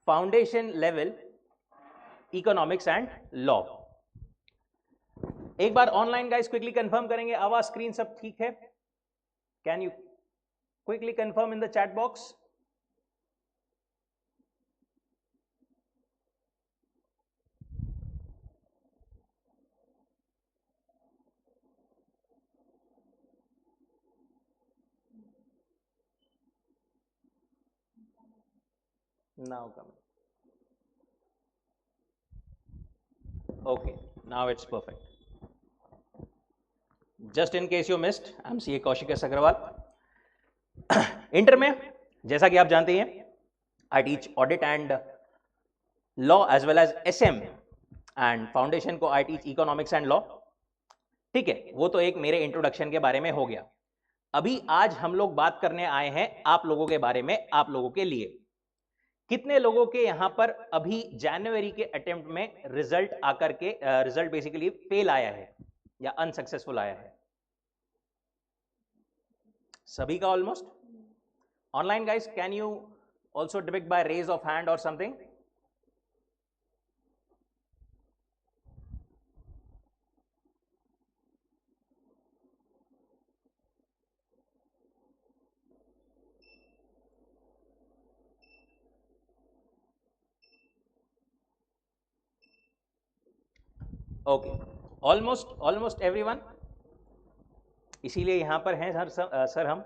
Foundation level economics and law. एक बार online guys quickly confirm करेंगे, आवाज स्क्रीन सब ठीक है? Can you quickly confirm in the chat box? Now coming. Okay, now it's perfect. Just in case you missed, I'm CA Kaushik S Agrawal. Inter में जैसा कि आप जानते हैं, I teach audit and law as well as SM, and foundation को I teach economics and law। ठीक है, वो तो एक मेरे इंट्रोडक्शन के बारे में हो गया। अभी आज हम लोग बात करने आए हैं आप लोगों के बारे में, आप लोगों के लिए। कितने लोगों के यहां पर अभी जनवरी के अटेम्प्ट में रिजल्ट आकर के रिजल्ट बेसिकली फेल आया है या अनसक्सेसफुल आया है? सभी का almost. Online guys, can you also depict by raise of hand और समथिंग? Okay, almost everyone. इसीलिए यहां पर हैं सर हम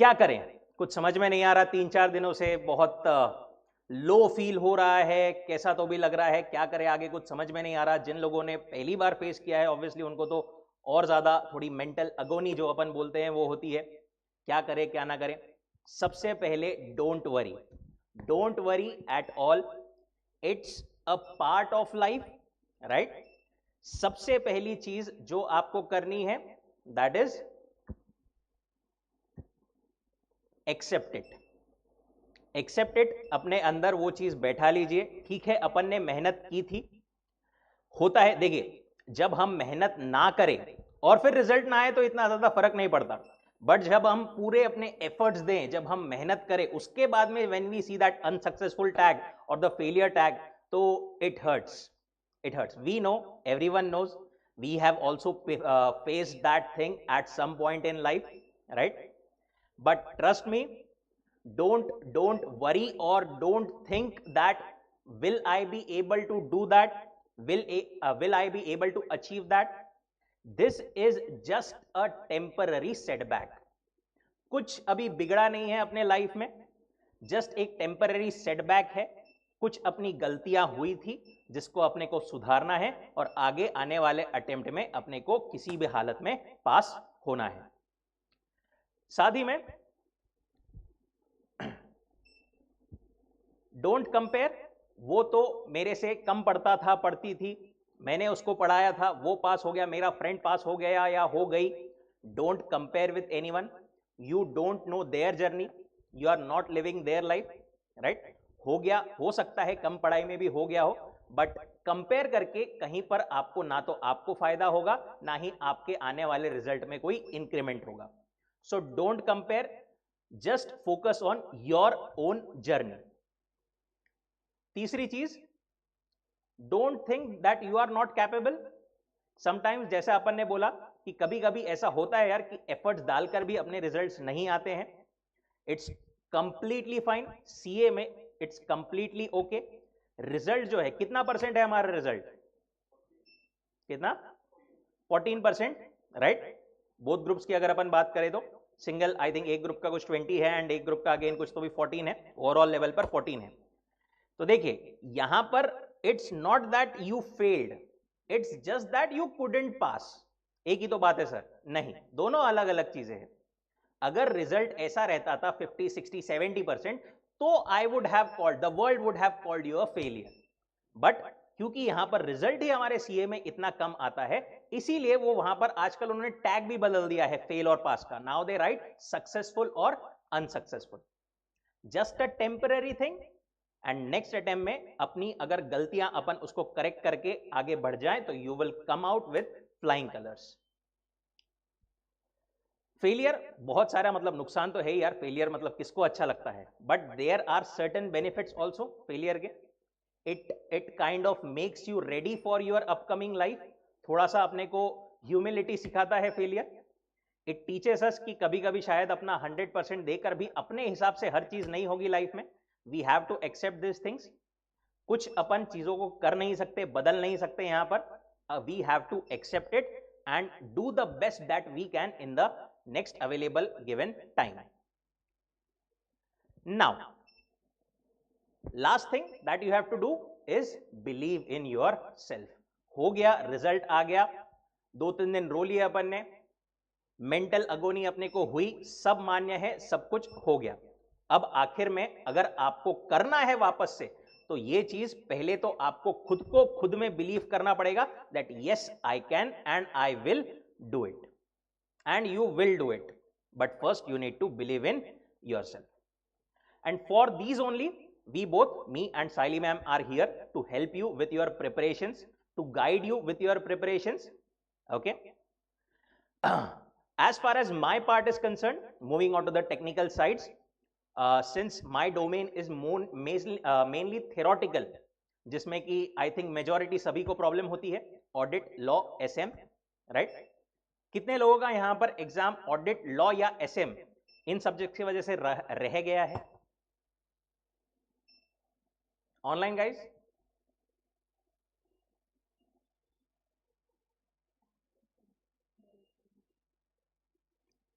क्या करें, कुछ समझ में नहीं आ रहा। 3-4 दिनों से बहुत लो फील हो रहा है, कैसा तो भी लग रहा है, क्या करें आगे कुछ समझ में नहीं आ रहा। जिन लोगों ने पहली बार फेस किया है ऑब्वियसली उनको तो और ज्यादा थोड़ी मेंटल अगोनी जो अपन बोलते हैं वो होती है, क्या करें क्या ना करें। सबसे पहले don't worry at all, it's a part of life, right. सबसे पहली चीज जो आपको करनी है दैट इज एक्सेप्ट इट। अपने अंदर वो चीज बैठा लीजिए, ठीक है अपन ने मेहनत की थी। होता है, देखिए जब हम मेहनत ना करें और फिर रिजल्ट ना आए तो इतना ज्यादा फर्क नहीं पड़ता, बट जब हम पूरे अपने एफर्ट्स दें, जब हम मेहनत करें, उसके बाद में when we see that unsuccessful tag और द फेलियर टैग, तो it hurts. We know, everyone knows, we have also faced that thing at some point in life, right. But trust me, don't worry or don't think that will I be able to do that, will I be able to achieve that. This is just a temporary setback. कुछ अभी बिगड़ा नहीं है अपने life में, just एक temporary setback है। कुछ अपनी गलतियां हुई थी जिसको अपने को सुधारना है और आगे आने वाले अटेम्प्ट में अपने को किसी भी हालत में पास होना है। साथ ही में डोंट कंपेयर, वो तो मेरे से कम पढ़ता था, पढ़ती थी, मैंने उसको पढ़ाया था, वो पास हो गया, मेरा फ्रेंड पास हो गया या हो गई। Don't compare with anyone, you don't know their journey, you are not living their life, right. हो गया, हो सकता है कम पढ़ाई में भी हो गया हो, बट कंपेयर करके कहीं पर आपको ना तो आपको फायदा होगा, ना ही आपके आने वाले रिजल्ट में कोई इंक्रीमेंट होगा। So don't compare, just focus on your own journey. तीसरी चीज, don't think that you are not capable. Sometimes जैसे अपन ने बोला कि कभी कभी ऐसा होता है यार कि एफर्ट्स डालकर भी अपने रिजल्ट्स नहीं आते हैं। इट्स कंप्लीटली फाइन, सीए में इट्स कंप्लीटली ओके। रिजल्ट जो है, कितना परसेंट है हमारा रिजल्ट? कितना? 14%, राइट। बोथ ग्रुप्स की अगर अपन बात करें तो सिंगल, आई थिंक एक ग्रुप का कुछ 20 है एंड एक ग्रुप का अगेन कुछ तो भी 14 है, ओवरऑल लेवल पर 14 है। तो देखिए यहां पर it's not that you failed, it's just that you couldn't pass. एक ही तो बात है सर? नहीं, दोनों अलग अलग चीजें हैं। अगर रिजल्ट ऐसा रहता था 50, 60, 70%, तो I would have called, the world would have called you a failure. But क्योंकि यहां पर रिजल्ट ही हमारे सीए में इतना कम आता है, इसीलिए वो वहां पर आजकल उन्होंने टैग भी बदल दिया है फेल और पास का। नाउ दे राइट सक्सेसफुल और unsuccessful, just a temporary thing. And next attempt में अपनी अगर गलतियां अपन उसको करेक्ट करके आगे बढ़ जाए तो you will come out with flying colours. Failure बहुत सारा मतलब नुकसान तो है ही यार, फेलियर मतलब किसको अच्छा लगता है, but there are certain benefits also failure के. It kind of makes you ready for your upcoming life. थोड़ा सा अपने को ह्यूमिलिटी सिखाता है फेलियर. इट टीचेस अस कि कभी कभी शायद अपना 100% देकर भी अपने हिसाब से हर चीज नहीं होगी लाइफ में. We have to accept this things. कुछ अपन चीजों को कर नहीं सकते, बदल नहीं सकते यहां पर. We have to accept it and do the best that we can in the next available given time. Now last thing that you have to do is believe in yourself. हो गया, result आ गया, 2-3 दिन रो लिए अपन ने, mental अगोनी अपने को हुई, सब मान्य है, सब कुछ हो गया. अब आखिर में अगर आपको करना है वापस से, तो ये चीज पहले तो आपको खुद को खुद में बिलीव करना पड़ेगा that yes I can and I will do it, and you will do it. But first you need to believe in yourself. And for these only we both, me and Saili ma'am, are here to help you with your preparations, to guide you with your preparations. Okay. As far as my part is concerned, moving on to the technical sides, since my domain is mainly theoretical, जिसमें कि I think majority सभी को problem होती है, audit, law, SM, right. कितने लोगों का यहां पर एग्जाम ऑडिट, लॉ या एसएम इन सब्जेक्ट की वजह से रह गया है online guys?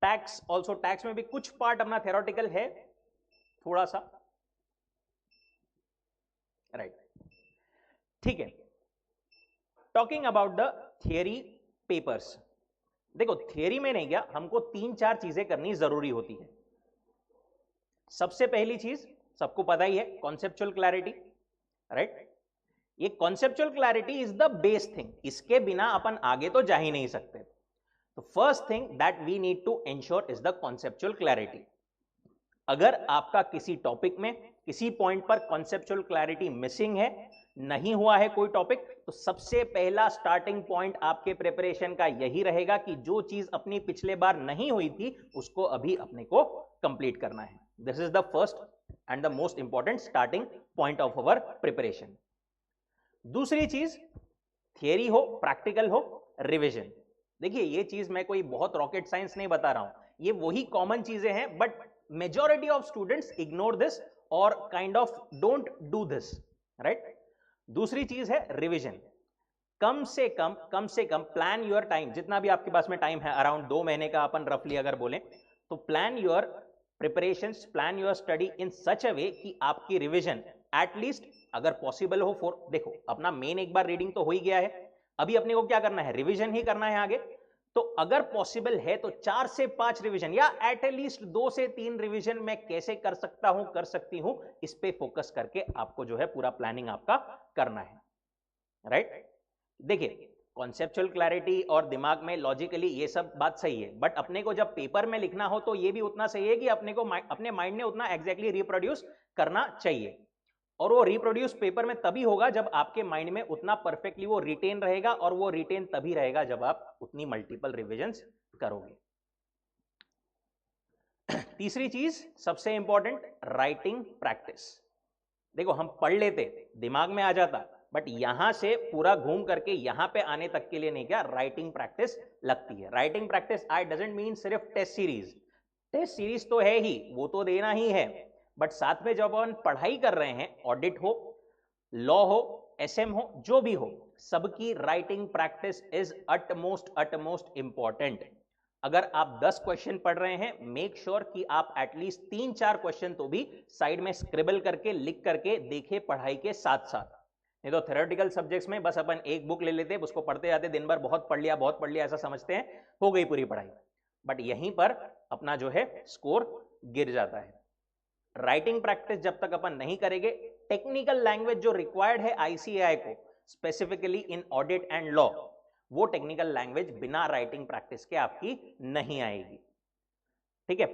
Tax also, tax में भी कुछ पार्ट अपना थेरोटिकल है थोड़ा सा, राइट. ठीक है. Talking about the theory papers. देखो थियरी में नहीं गया, हमको 3-4 चीजें करनी जरूरी होती है. सबसे पहली चीज सबको पता ही है, कॉन्सेप्चुअल क्लैरिटी, राइट. ये conceptual clarity is the base thing, इसके बिना अपन आगे तो जा ही नहीं सकते. तो first thing that we need to ensure is the conceptual clarity. अगर आपका किसी टॉपिक में किसी पॉइंट पर कॉन्सेप्चुअल क्लैरिटी मिसिंग है, नहीं हुआ है कोई टॉपिक, तो सबसे पहला स्टार्टिंग पॉइंट आपके प्रिपरेशन का यही रहेगा कि जो चीज अपनी पिछले बार नहीं हुई थी उसको अभी अपने को कंप्लीट करना है. This is the first and the most important starting point of our preparation. दूसरी चीज, थियरी हो, प्रैक्टिकल हो, रिवीजन. देखिए ये चीज मैं कोई बहुत रॉकेट साइंस नहीं बता रहा हूं, ये वही कॉमन चीजें हैं, but majority of students ignore this और kind of don't do this, right. दूसरी चीज है रिवीजन. कम से कम प्लान योर टाइम, जितना भी आपके पास में टाइम है, अराउंड 2 महीने का अपन रफली अगर बोलें, तो plan your preparations, plan your study in such a way कि आपकी रिवीजन एटलीस्ट अगर पॉसिबल हो फॉर, देखो अपना मेन एक बार रीडिंग तो हो ही गया है, अभी अपने को क्या करना है, रिवीजन ही करना है आगे. तो अगर पॉसिबल है तो 4 से 5 रिवीजन या एटलीस्ट 2 से 3 रिवीजन मैं कैसे कर सकता हूं, कर सकती हूं, इस पे फोकस करके आपको जो है पूरा प्लानिंग आपका करना है, राइट. देखिए कॉन्सेप्चुअल क्लैरिटी और दिमाग में लॉजिकली ये सब बात सही है, बट अपने को जब पेपर में लिखना हो तो ये भी उतना सही है कि अपने को अपने माइंड ने उतना एग्जैक्टली रिप्रोड्यूस करना चाहिए. और वो रिप्रोड्यूस पेपर में तभी होगा जब आपके माइंड में उतना परफेक्टली वो रिटेन रहेगा, और वो रिटेन तभी रहेगा जब आप उतनी मल्टीपल रिविजन्स करोगे. तीसरी चीज सबसे इंपॉर्टेंट, राइटिंग प्रैक्टिस. देखो हम पढ़ लेते, दिमाग में आ जाता, बट यहां से पूरा घूम करके यहां पे आने तक के लिए नहीं, क्या राइटिंग प्रैक्टिस लगती है. Writing practice I doesn't mean सिर्फ टेस्ट सीरीज, टेस्ट सीरीज तो है ही, वो तो देना ही है, बट साथ में जब हम पढ़ाई कर रहे हैं, ऑडिट हो, लॉ हो, एसएम हो, जो भी हो, सबकी writing practice is utmost important. अगर आप 10 क्वेश्चन पढ़ रहे हैं, मेक श्योर कि आप एटलीस्ट 3-4 क्वेश्चन तो भी साइड में स्क्रिबल करके, लिख करके देखे पढ़ाई के साथ साथ. नहीं तो थ्योरेटिकल सब्जेक्ट्स में बस अपन एक बुक ले लेते, उसको पढ़ते जाते, दिन भर बहुत पढ़ लिया ऐसा समझते हैं, हो गई पूरी पढ़ाई, बट यहीं पर अपना जो है स्कोर गिर जाता है. राइटिंग प्रैक्टिस जब तक अपन नहीं करेंगे, टेक्निकल लैंग्वेज जो रिक्वायर्ड है आईसीएआई को specifically in audit and law, वो टेक्निकल लैंग्वेज बिना राइटिंग प्रैक्टिस के आपकी नहीं आएगी. ठीक है,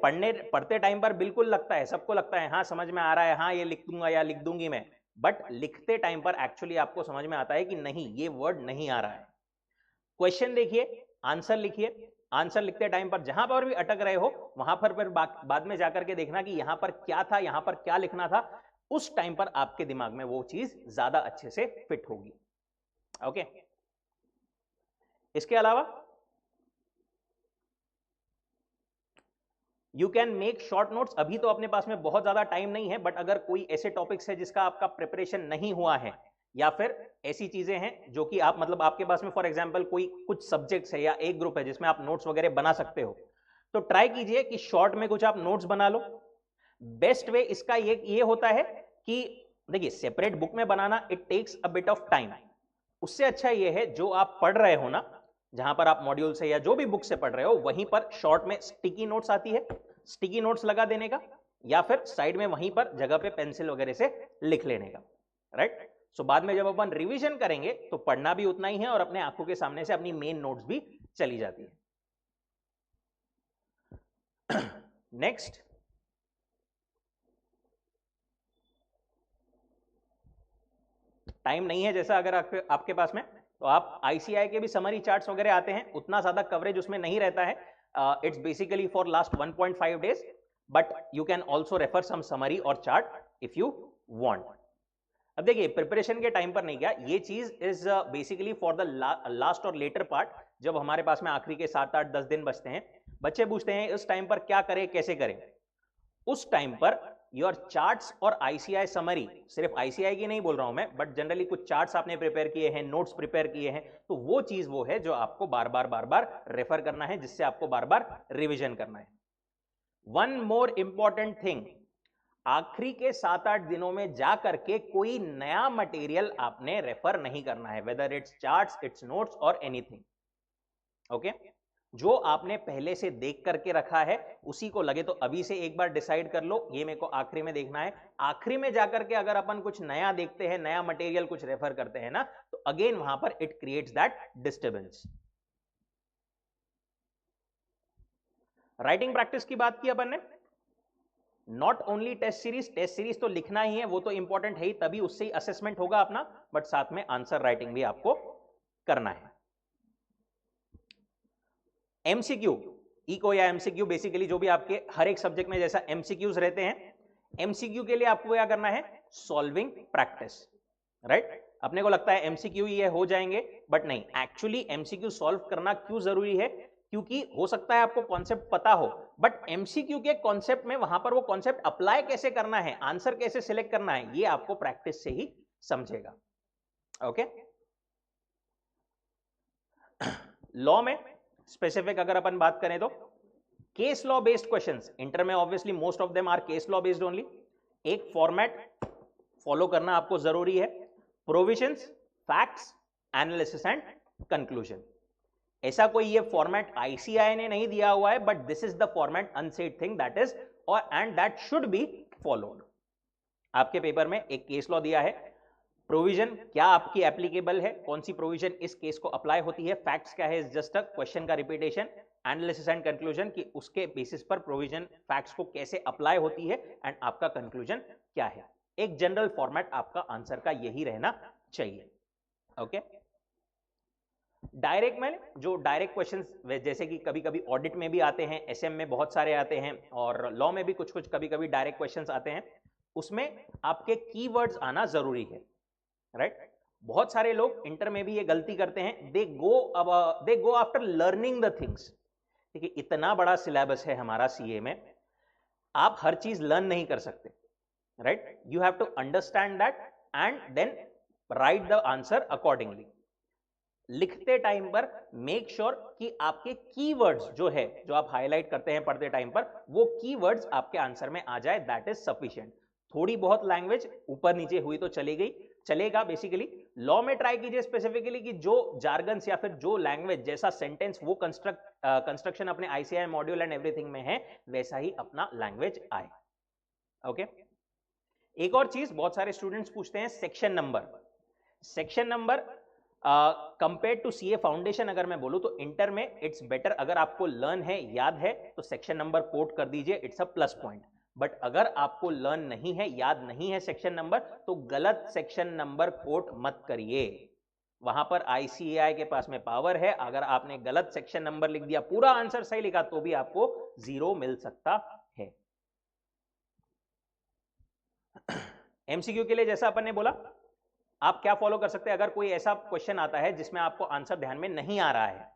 पढ़ते टाइम पर बिल्कुल लगता है, सबको लगता है हाँ समझ में आ रहा है, हाँ ये लिख दूंगा या लिख दूंगी मैं, बट लिखते टाइम पर एक्चुअली आपको समझ में आता है कि नहीं, ये वर्ड नहीं आ रहा है. क्वेश्चन देखिए, आंसर लिखिए, आंसर लिखते टाइम पर जहां पर भी अटक रहे हो वहां पर फिर बाद में जाकर के देखना कि यहां पर क्या था, यहां पर क्या लिखना था, उस टाइम पर आपके दिमाग में वो चीज ज्यादा अच्छे से फिट होगी। ओके, इसके अलावा you can make short notes. अभी तो अपने पास में बहुत ज्यादा टाइम नहीं है, बट अगर कोई ऐसे टॉपिक्स है जिसका आपका प्रिपरेशन नहीं हुआ है, या फिर ऐसी चीजें हैं जो कि आप मतलब आपके पास में फॉर एग्जांपल कोई कुछ सब्जेक्ट्स है या एक ग्रुप है जिसमें आप नोट्स वगैरह बना सकते हो, तो ट्राई कीजिए कि शॉर्ट में कुछ आप नोट्स बना लो। बेस्ट वे इसका ये होता है कि देखिए, सेपरेट बुक में बनाना it takes a bit of time. उससे अच्छा ये है जो आप पढ़ रहे हो ना, जहां पर आप मॉड्यूल से या जो भी बुक से पढ़ रहे हो, वहीं पर शॉर्ट में स्टिकी नोट्स आती है, स्टिकी नोट्स लगा देने का, या फिर साइड में वहीं पर जगह पे पेंसिल वगैरह से लिख लेने का, राइट। सो बाद में जब अपन रिवीजन करेंगे तो पढ़ना भी उतना ही है और अपने आंखों के सामने से अपनी मेन नोट्स भी चली जाती है। नेक्स्ट, टाइम नहीं है जैसा अगर आपके पास में, तो आप आईसीआई के भी समरी चार्ट्स वगैरह आते हैं, उतना ज्यादा कवरेज उसमें नहीं रहता है। It's basically for last 1.5 days, but you can also refer some summary और चार्ट इफ यू वांट। अब देखिए, प्रिपरेशन के टाइम पर नहीं गया, ये चीज is basically for the last और लेटर पार्ट, जब हमारे पास में आखिरी के 7, 8, 10 दिन बचते हैं। बच्चे पूछते हैं इस टाइम पर क्या करें, कैसे करें। उस टाइम पर योर चार्ट्स और आईसीआई समरी, सिर्फ आईसीआई की नहीं बोल रहा हूं मैं, बट जनरली कुछ चार्ट्स आपने प्रिपेयर किए हैं, नोट्स प्रिपेयर किए हैं, तो वो चीज वो है जो आपको बार बार रेफर करना है, जिससे आपको बार बार रिविजन करना है। वन मोर इंपॉर्टेंट थिंग, आखिरी के 7-8 दिनों में जा करके कोई नया मटेरियल आपने रेफर नहीं करना है, whether it's charts, it's notes और एनीथिंग। ओके, जो आपने पहले से देख करके रखा है उसी को लगे, तो अभी से एक बार डिसाइड कर लो ये मेरे को आखिरी में देखना है। आखिरी में जाकर के अगर अपन कुछ नया देखते हैं, नया मटेरियल कुछ रेफर करते हैं ना, तो अगेन वहां पर it creates that disturbance. Writing practice की बात की अपन ने, नॉट ओनली टेस्ट सीरीज तो लिखना ही है, वो तो इंपॉर्टेंट है ही, तभी उससे ही असेसमेंट होगा अपना, बट साथ में आंसर राइटिंग भी आपको करना है। एमसीक्यू, इको या एमसीक्यू, बेसिकली जो भी आपके हर एक सब्जेक्ट में जैसा एमसीक्यूज रहते हैं, एमसीक्यू के लिए आपको क्या करना है, सॉल्विंग प्रैक्टिस, राइट। अपने को लगता है एमसीक्यू ये हो जाएंगे, बट नहीं, एक्चुअली एमसीक्यू सॉल्व करना क्यों जरूरी है, क्योंकि हो सकता है आपको कॉन्सेप्ट पता हो, बट एमसीक्यू के कॉन्सेप्ट में वहां पर वो कॉन्सेप्ट अप्लाई कैसे करना है, आंसर कैसे सिलेक्ट करना है, ये आपको प्रैक्टिस से ही समझेगा। ओके, लॉ में स्पेसिफिक अगर अपन बात करें तो case law based questions, inter में obviously most of them are case law based only. एक फॉर्मेट फॉलो करना आपको जरूरी है, provisions, facts, analysis and conclusion. ऐसा कोई ये फॉर्मेट आईसीआई ने नहीं दिया हुआ है, but this is the format unsaid thing that is और and that should be followed. आपके पेपर में एक केस लॉ दिया है, प्रोविजन क्या आपकी एप्लीकेबल है, कौन सी प्रोविजन इस केस को अप्लाई होती है, फैक्ट्स क्या है, जस्ट अ क्वेश्चन का रिपीटेशन, एनालिसिस एंड कंक्लूजन कि उसके बेसिस पर प्रोविजन फैक्ट्स को कैसे अप्लाई होती है, एंड आपका कंक्लूजन क्या है। एक जनरल फॉर्मेट आपका आंसर का यही रहना चाहिए। ओके, डायरेक्ट में जो डायरेक्ट क्वेश्चंस जैसे कि कभी कभी ऑडिट में भी आते हैं, एसएम में बहुत सारे आते हैं, और लॉ में भी कुछ कुछ कभी कभी डायरेक्ट क्वेश्चंस आते हैं, उसमें आपके कीवर्ड्स आना जरूरी है, राइट। बहुत सारे लोग इंटर में भी ये गलती करते हैं, they go after learning the things. देखिए, इतना बड़ा सिलेबस है हमारा सीए में, आप हर चीज लर्न नहीं कर सकते, right. You have to understand that and then write the answer accordingly. लिखते टाइम पर मेक श्योर कि आपके कीवर्ड्स जो है, जो आप हाईलाइट करते हैं पढ़ते टाइम पर, वो कीवर्ड्स आपके आंसर में आ जाए, दैट इज सफिशिएंट। थोड़ी बहुत लैंग्वेज ऊपर नीचे हुई तो चलेगा बेसिकली। लॉ में ट्राई कीजिए स्पेसिफिकली कि जो जार्गन्स या फिर जो लैंग्वेज जैसा सेंटेंस वो कंस्ट्रक्शन अपने आईसीआई मॉड्यूल एंड एवरीथिंग में है, वैसा ही अपना लैंग्वेज आए। ओके, एक और चीज बहुत सारे स्टूडेंट्स पूछते हैं, section number compare to CA Foundation अगर मैं बोलूं तो इंटर में इट्स बेटर, अगर आपको लर्न है, याद है, तो सेक्शन नंबर कोट कर दीजिए, it's a plus point. But अगर आपको लर्न नहीं है, याद नहीं है सेक्शन नंबर, तो गलत सेक्शन नंबर कोट मत करिए, वहां पर आईसीएआई के पास में पावर है, अगर आपने गलत सेक्शन नंबर लिख दिया, पूरा आंसर सही लिखा, तो भी आपको 0 मिल सकता है। एमसीक्यू के लिए जैसा अपन ने बोला, आप क्या फॉलो कर सकते हैं, अगर कोई ऐसा क्वेश्चन आता है जिसमें आपको आंसर ध्यान में नहीं आ रहा है,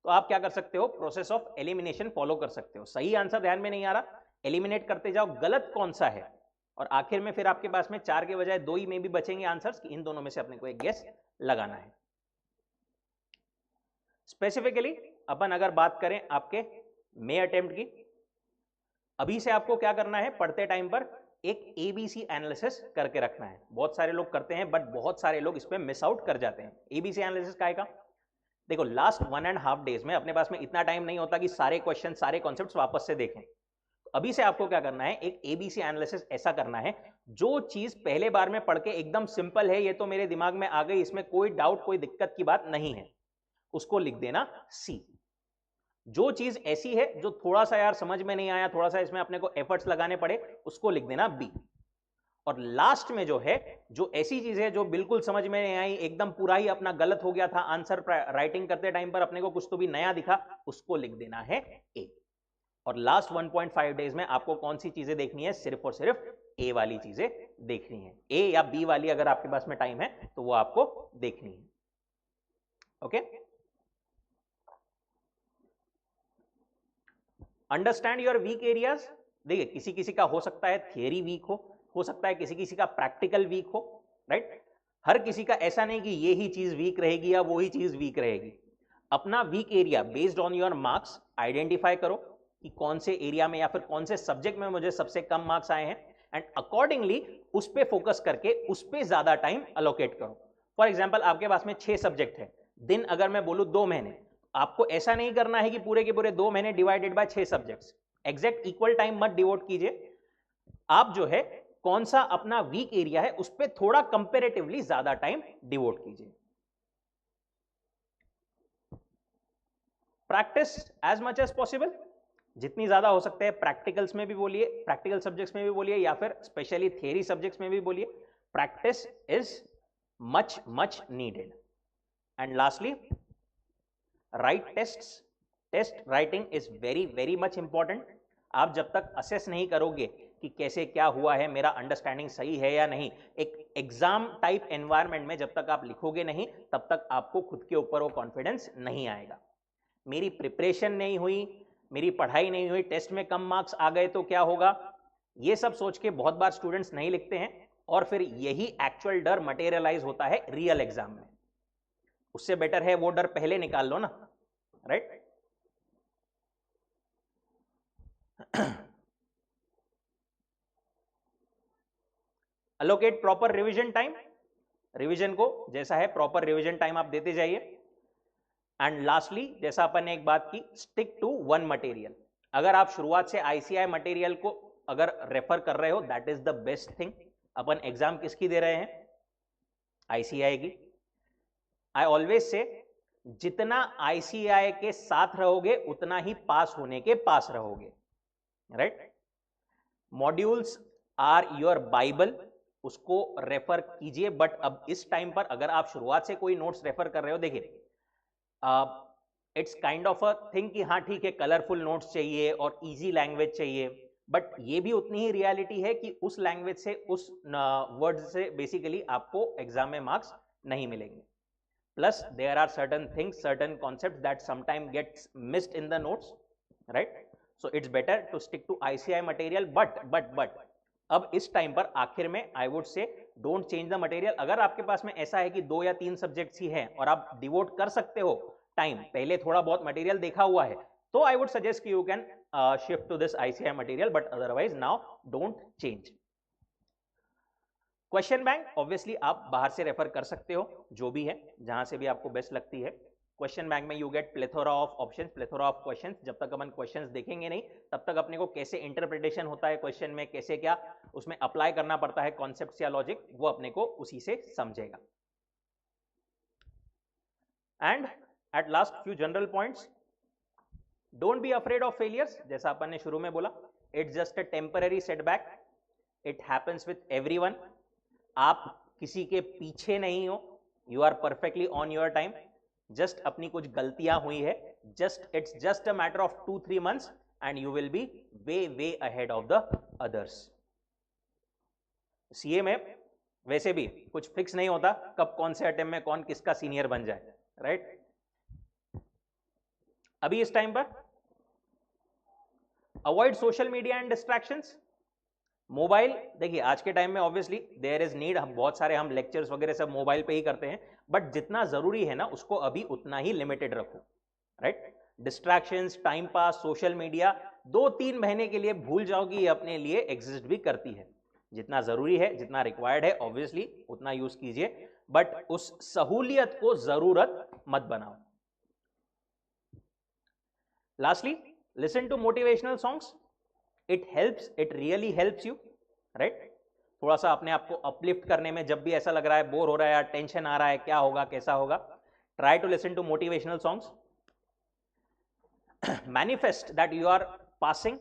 तो आप क्या कर सकते हो, प्रोसेस ऑफ एलिमिनेशन फॉलो कर सकते हो। सही आंसर ध्यान में नहीं आ रहा, एलिमिनेट करते जाओ, गलत कौन सा है, और आखिर में फिर आपके पास में 4 के बजाय 2 ही में भी बचेंगे आंसर्स, कि इन दोनों में से अपने को एक गेस लगाना है। स्पेसिफिकली अपन अगर बात करें आपके मे अटेम्प्ट की, अभी से आपको क्या करना है, पढ़ते टाइम पर एक एबीसी एनालिसिस करके रखना है। बहुत सारे लोग करते हैं, बट बहुत सारे लोग इसमें मिस आउट कर जाते हैं। एबीसी एनालिसिस का आएगा, देखो लास्ट 1.5 डेज में अपने पास में इतना टाइम नहीं होता कि सारे क्वेश्चन सारे कॉन्सेप्ट्स वापस से देखें। अभी से आपको क्या करना है, एक एबीसी एनालिसिस ऐसा करना है, जो चीज पहले बार में पढ़ के एकदम सिंपल है, ये तो मेरे दिमाग में आ गई, इसमें कोई डाउट कोई दिक्कत की बात नहीं है, उसको लिख देना सी। जो चीज ऐसी है जो थोड़ा सा यार समझ में नहीं आया, थोड़ा सा इसमें अपने को एफर्ट्स लगाने पड़े, उसको लिख देना बी। और लास्ट में जो है, जो ऐसी चीज है जो बिल्कुल समझ में नहीं आई, एकदम पूरा ही अपना गलत हो गया था, आंसर राइटिंग करते टाइम पर अपने को कुछ तो भी नया दिखा, उसको लिख देना है ए। और लास्ट 1.5 डेज में आपको कौन सी चीजें देखनी है, सिर्फ और सिर्फ ए वाली चीजें देखनी है। ए या बी वाली अगर आपके पास में टाइम है तो वो आपको देखनी है। Okay, understand your weak areas. देखिए किसी किसी का हो सकता है थियरी वीक हो सकता है किसी किसी का प्रैक्टिकल वीक हो, राइट। हर किसी का ऐसा नहीं कि ये ही चीज वीक रहेगी या वो ही चीज वीक रहेगी। अपना weak area based on your marks identify करो कि कौन से एरिया में या फिर कौन से सब्जेक्ट में मुझे सबसे कम मार्क्स आए हैं, एंड अकॉर्डिंगली उस पर फोकस करके उस पर ज्यादा टाइम अलोकेट करो। फॉर एग्जाम्पल आपके पास में 6 सब्जेक्ट है, दिन अगर मैं बोलूं 2 महीने, आपको ऐसा नहीं करना है कि पूरे के पूरे 2 महीने divided by 6 subjects, exact equal time मत डिवोट कीजिए। आप जो है कौन सा अपना वीक एरिया है उस पर थोड़ा कंपेरेटिवली ज्यादा टाइम डिवोट कीजिए। Practice as much as possible, जितनी ज्यादा हो सकते हैं, प्रैक्टिकल्स में भी बोलिए, प्रैक्टिकल सब्जेक्ट्स में भी बोलिए, या फिर स्पेशली थियरी सब्जेक्ट्स में भी बोलिए, practice is much much needed. And lastly write tests, test writing is very very much important. आप जब तक असेस नहीं करोगे कि कैसे क्या हुआ है, मेरा अंडरस्टैंडिंग सही है या नहीं, एक एग्जाम टाइप एनवायरनमेंट में जब तक आप लिखोगे नहीं, तब तक आपको खुद के ऊपर वो कॉन्फिडेंस नहीं आएगा। मेरी प्रिपरेशन नहीं हुई, मेरी पढ़ाई नहीं हुई, टेस्ट में कम मार्क्स आ गए तो क्या होगा, ये सब सोच के बहुत बार स्टूडेंट्स नहीं लिखते हैं, और फिर यही एक्चुअल डर मटेरियलाइज होता है रियल एग्जाम में। उससे बेटर है वो डर पहले निकाल लो ना, right. Allocate proper revision time, revision को जैसा है प्रॉपर रिवीजन टाइम आप देते जाइए। एंड लास्टली जैसा अपन ने एक बात की, स्टिक टू वन मटेरियल। अगर आप शुरुआत से आईसीआई मटेरियल को अगर रेफर कर रहे हो, that is the best thing. Upon exam किसकी दे रहे हैं, आईसीआई की। आई ऑलवेज से, जितना आईसीआई के साथ रहोगे उतना ही पास होने के पास रहोगे, right. Modules are your Bible, उसको रेफर कीजिए। बट अब इस टाइम पर अगर आप शुरुआत से कोई नोट्स रेफर कर रहे हो, देखिए it's kind of a thing कि हाँ ठीक है कलरफुल नोट्स चाहिए और इजी लैंग्वेज चाहिए, बट ये भी उतनी ही रियलिटी है कि उस लैंग्वेज से, उस वर्ड से बेसिकली आपको एग्जाम में मार्क्स नहीं मिलेंगे। Plus there are certain things, certain concepts that sometime gets missed in the notes, right. So it's better to stick to ICI material. But अब इस टाइम पर आखिर में I would say don't change the material. अगर आपके पास में ऐसा है कि 2 या 3 सब्जेक्ट्स ही हैं और आप डिवोट कर सकते हो टाइम, पहले थोड़ा बहुत मटेरियल देखा हुआ है, तो आई वुड सजेस्ट कि you can shift to this ICI material, but otherwise now don't change. Question bank obviously आप बाहर से रेफर कर सकते हो, जो भी है जहां से भी आपको बेस्ट लगती है। क्वेश्चन बैंक में you get plethora of options, plethora of questions. जब तक अपन क्वेश्चंस देखेंगे नहीं, तब तक अपने को कैसे इंटरप्रिटेशन होता है क्वेश्चन में, कैसे क्या उसमें अप्लाई करना पड़ता है कॉन्सेप्ट या लॉजिक, वो अपने को उसी से समझेगा। And at last few general points, don't be afraid of failures. जैसा अपन ने शुरू में बोला, it's just a temporary setback, it happens with everyone. आप किसी के पीछे नहीं हो, you are perfectly on your time, जस्ट अपनी कुछ गलतियां हुई है, it's just a matter of 2-3 months and you will be way ahead of the others. CA में वैसे भी कुछ फिक्स नहीं होता कब कौन से अटेम्प्ट में कौन किसका सीनियर बन जाए, राइट? अभी इस टाइम पर avoid social media and distractions. Mobile, देखिए आज के टाइम में ऑब्वियसली देयर इज नीड, हम बहुत सारे हम लेक्चर्स वगैरह सब मोबाइल पे ही करते हैं, बट जितना जरूरी है ना उसको अभी उतना ही लिमिटेड रखो, right? Distractions, time pass, social media 2-3 महीने के लिए भूल जाओगी, ये अपने लिए एग्जिस्ट भी करती है। जितना जरूरी है, जितना रिक्वायर्ड है ऑब्वियसली उतना यूज कीजिए, बट उस सहूलियत को जरूरत मत बनाओ। Lastly, listen to motivational songs, it helps, it really helps you, right? थोड़ा सा अपने आप को अपलिफ्ट करने में, जब भी ऐसा लग रहा है, बोर हो रहा है या टेंशन आ रहा है, क्या होगा कैसा होगा, try to listen to motivational songs. Manifest that you are passing,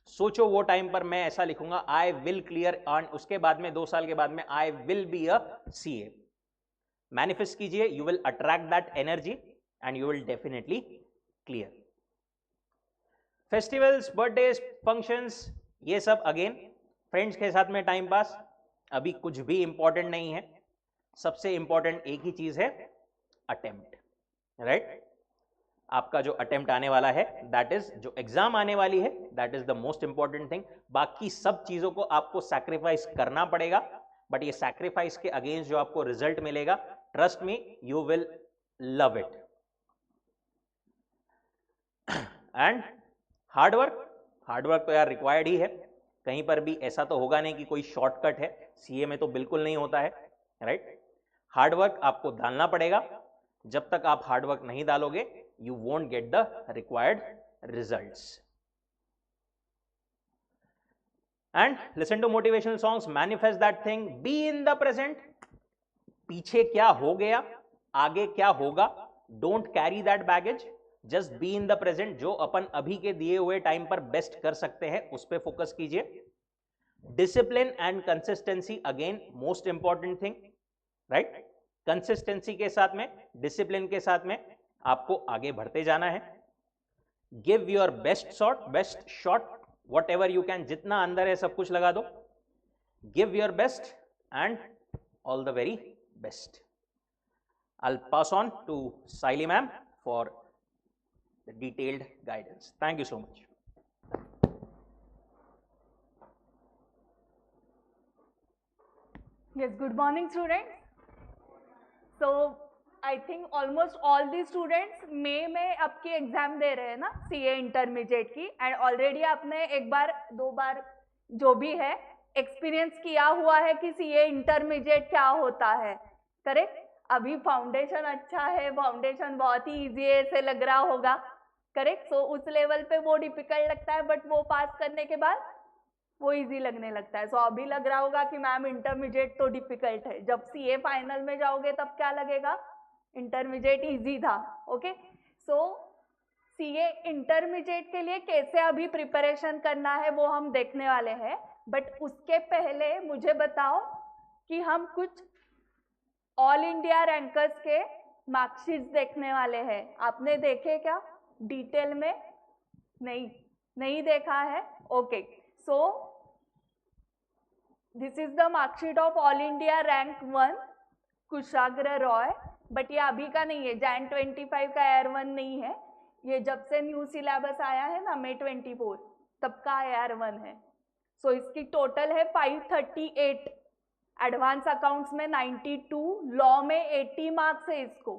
सोचो वो टाइम पर मैं ऐसा लिखूंगा, आई विल क्लियर, और उसके बाद में 2 साल के बाद में I will be a CA. Manifest कीजिए, you will attract that energy and you will definitely clear. Festivals, birthdays, functions, ये सब अगेन फ्रेंड्स के साथ में टाइम पास, अभी कुछ भी इंपॉर्टेंट नहीं है। सबसे इंपॉर्टेंट एक ही चीज है, अटेम्प्ट, राइट? आपका जो अटेम्प्ट आने वाला है, दैट इज, जो एग्जाम आने वाली है, that is the most important thing. बाकी सब चीजों को आपको सैक्रिफाइस करना पड़ेगा, बट ये सैक्रिफाइस के अगेंस्ट जो आपको रिजल्ट मिलेगा, trust me, you will love it. And hard work तो यार रिक्वायर्ड ही है, कहीं पर भी ऐसा तो होगा नहीं कि कोई शॉर्टकट है, सीए में तो बिल्कुल नहीं होता है, राइट? हार्डवर्क आपको डालना पड़ेगा, जब तक आप हार्डवर्क नहीं डालोगे you won't get the required results. And listen to motivational songs, manifest that thing, be in the present. पीछे क्या हो गया, आगे क्या होगा, don't carry that baggage, just be in the present। जो अपन अभी के दिए हुए टाइम पर बेस्ट कर सकते हैं उस पर फोकस कीजिए। Discipline and consistency, again most important thing, right? Consistency के साथ में, डिसिप्लिन के साथ में आपको आगे बढ़ते जाना है। Give your best shot, what ever you can, जितना अंदर है सब कुछ लगा दो। Give your best and all the very best. I'll pass on to Saili ma'am for the detailed guidance. Thank you so much. Yes, good morning students. So I think almost all the students मई में आपकी exam दे रहे हैं ना, CA intermediate की, and already आपने एक बार 2 बार जो भी है एक्सपीरियंस किया हुआ है कि सीए इंटरमीडिएट क्या होता है, करेक्ट? अभी फाउंडेशन अच्छा है, फाउंडेशन बहुत ही इजी है ऐसे लग रहा होगा, करेक्ट? सो उस लेवल पे वो डिफिकल्ट लगता है, बट वो पास करने के बाद वो इजी लगने लगता है। सो अभी लग रहा होगा कि मैम इंटरमीडिएट तो डिफिकल्ट है, जब सीए फाइनल में जाओगे तब क्या लगेगा, इंटरमीडिएट इजी था। ओके, सो सीए इंटरमीडिएट के लिए कैसे अभी प्रिपरेशन करना है वो हम देखने वाले हैं, बट उसके पहले मुझे बताओ कि हम कुछ ऑल इंडिया रैंकर्स के मार्कशीट्स देखने वाले हैं। आपने देखे क्या डिटेल में? नहीं देखा है? Okay, so this is the marksheet of all India rank 1 Kushagra Roy, but ये अभी का नहीं है, Jan 25 का एयर 1 नहीं है, ये जब से न्यू सिलेबस आया है ना May 24 तब का एयर 1 है। सो इसकी टोटल है 538, एडवांस अकाउंट्स में 92, लॉ में 80 मार्क्स है इसको।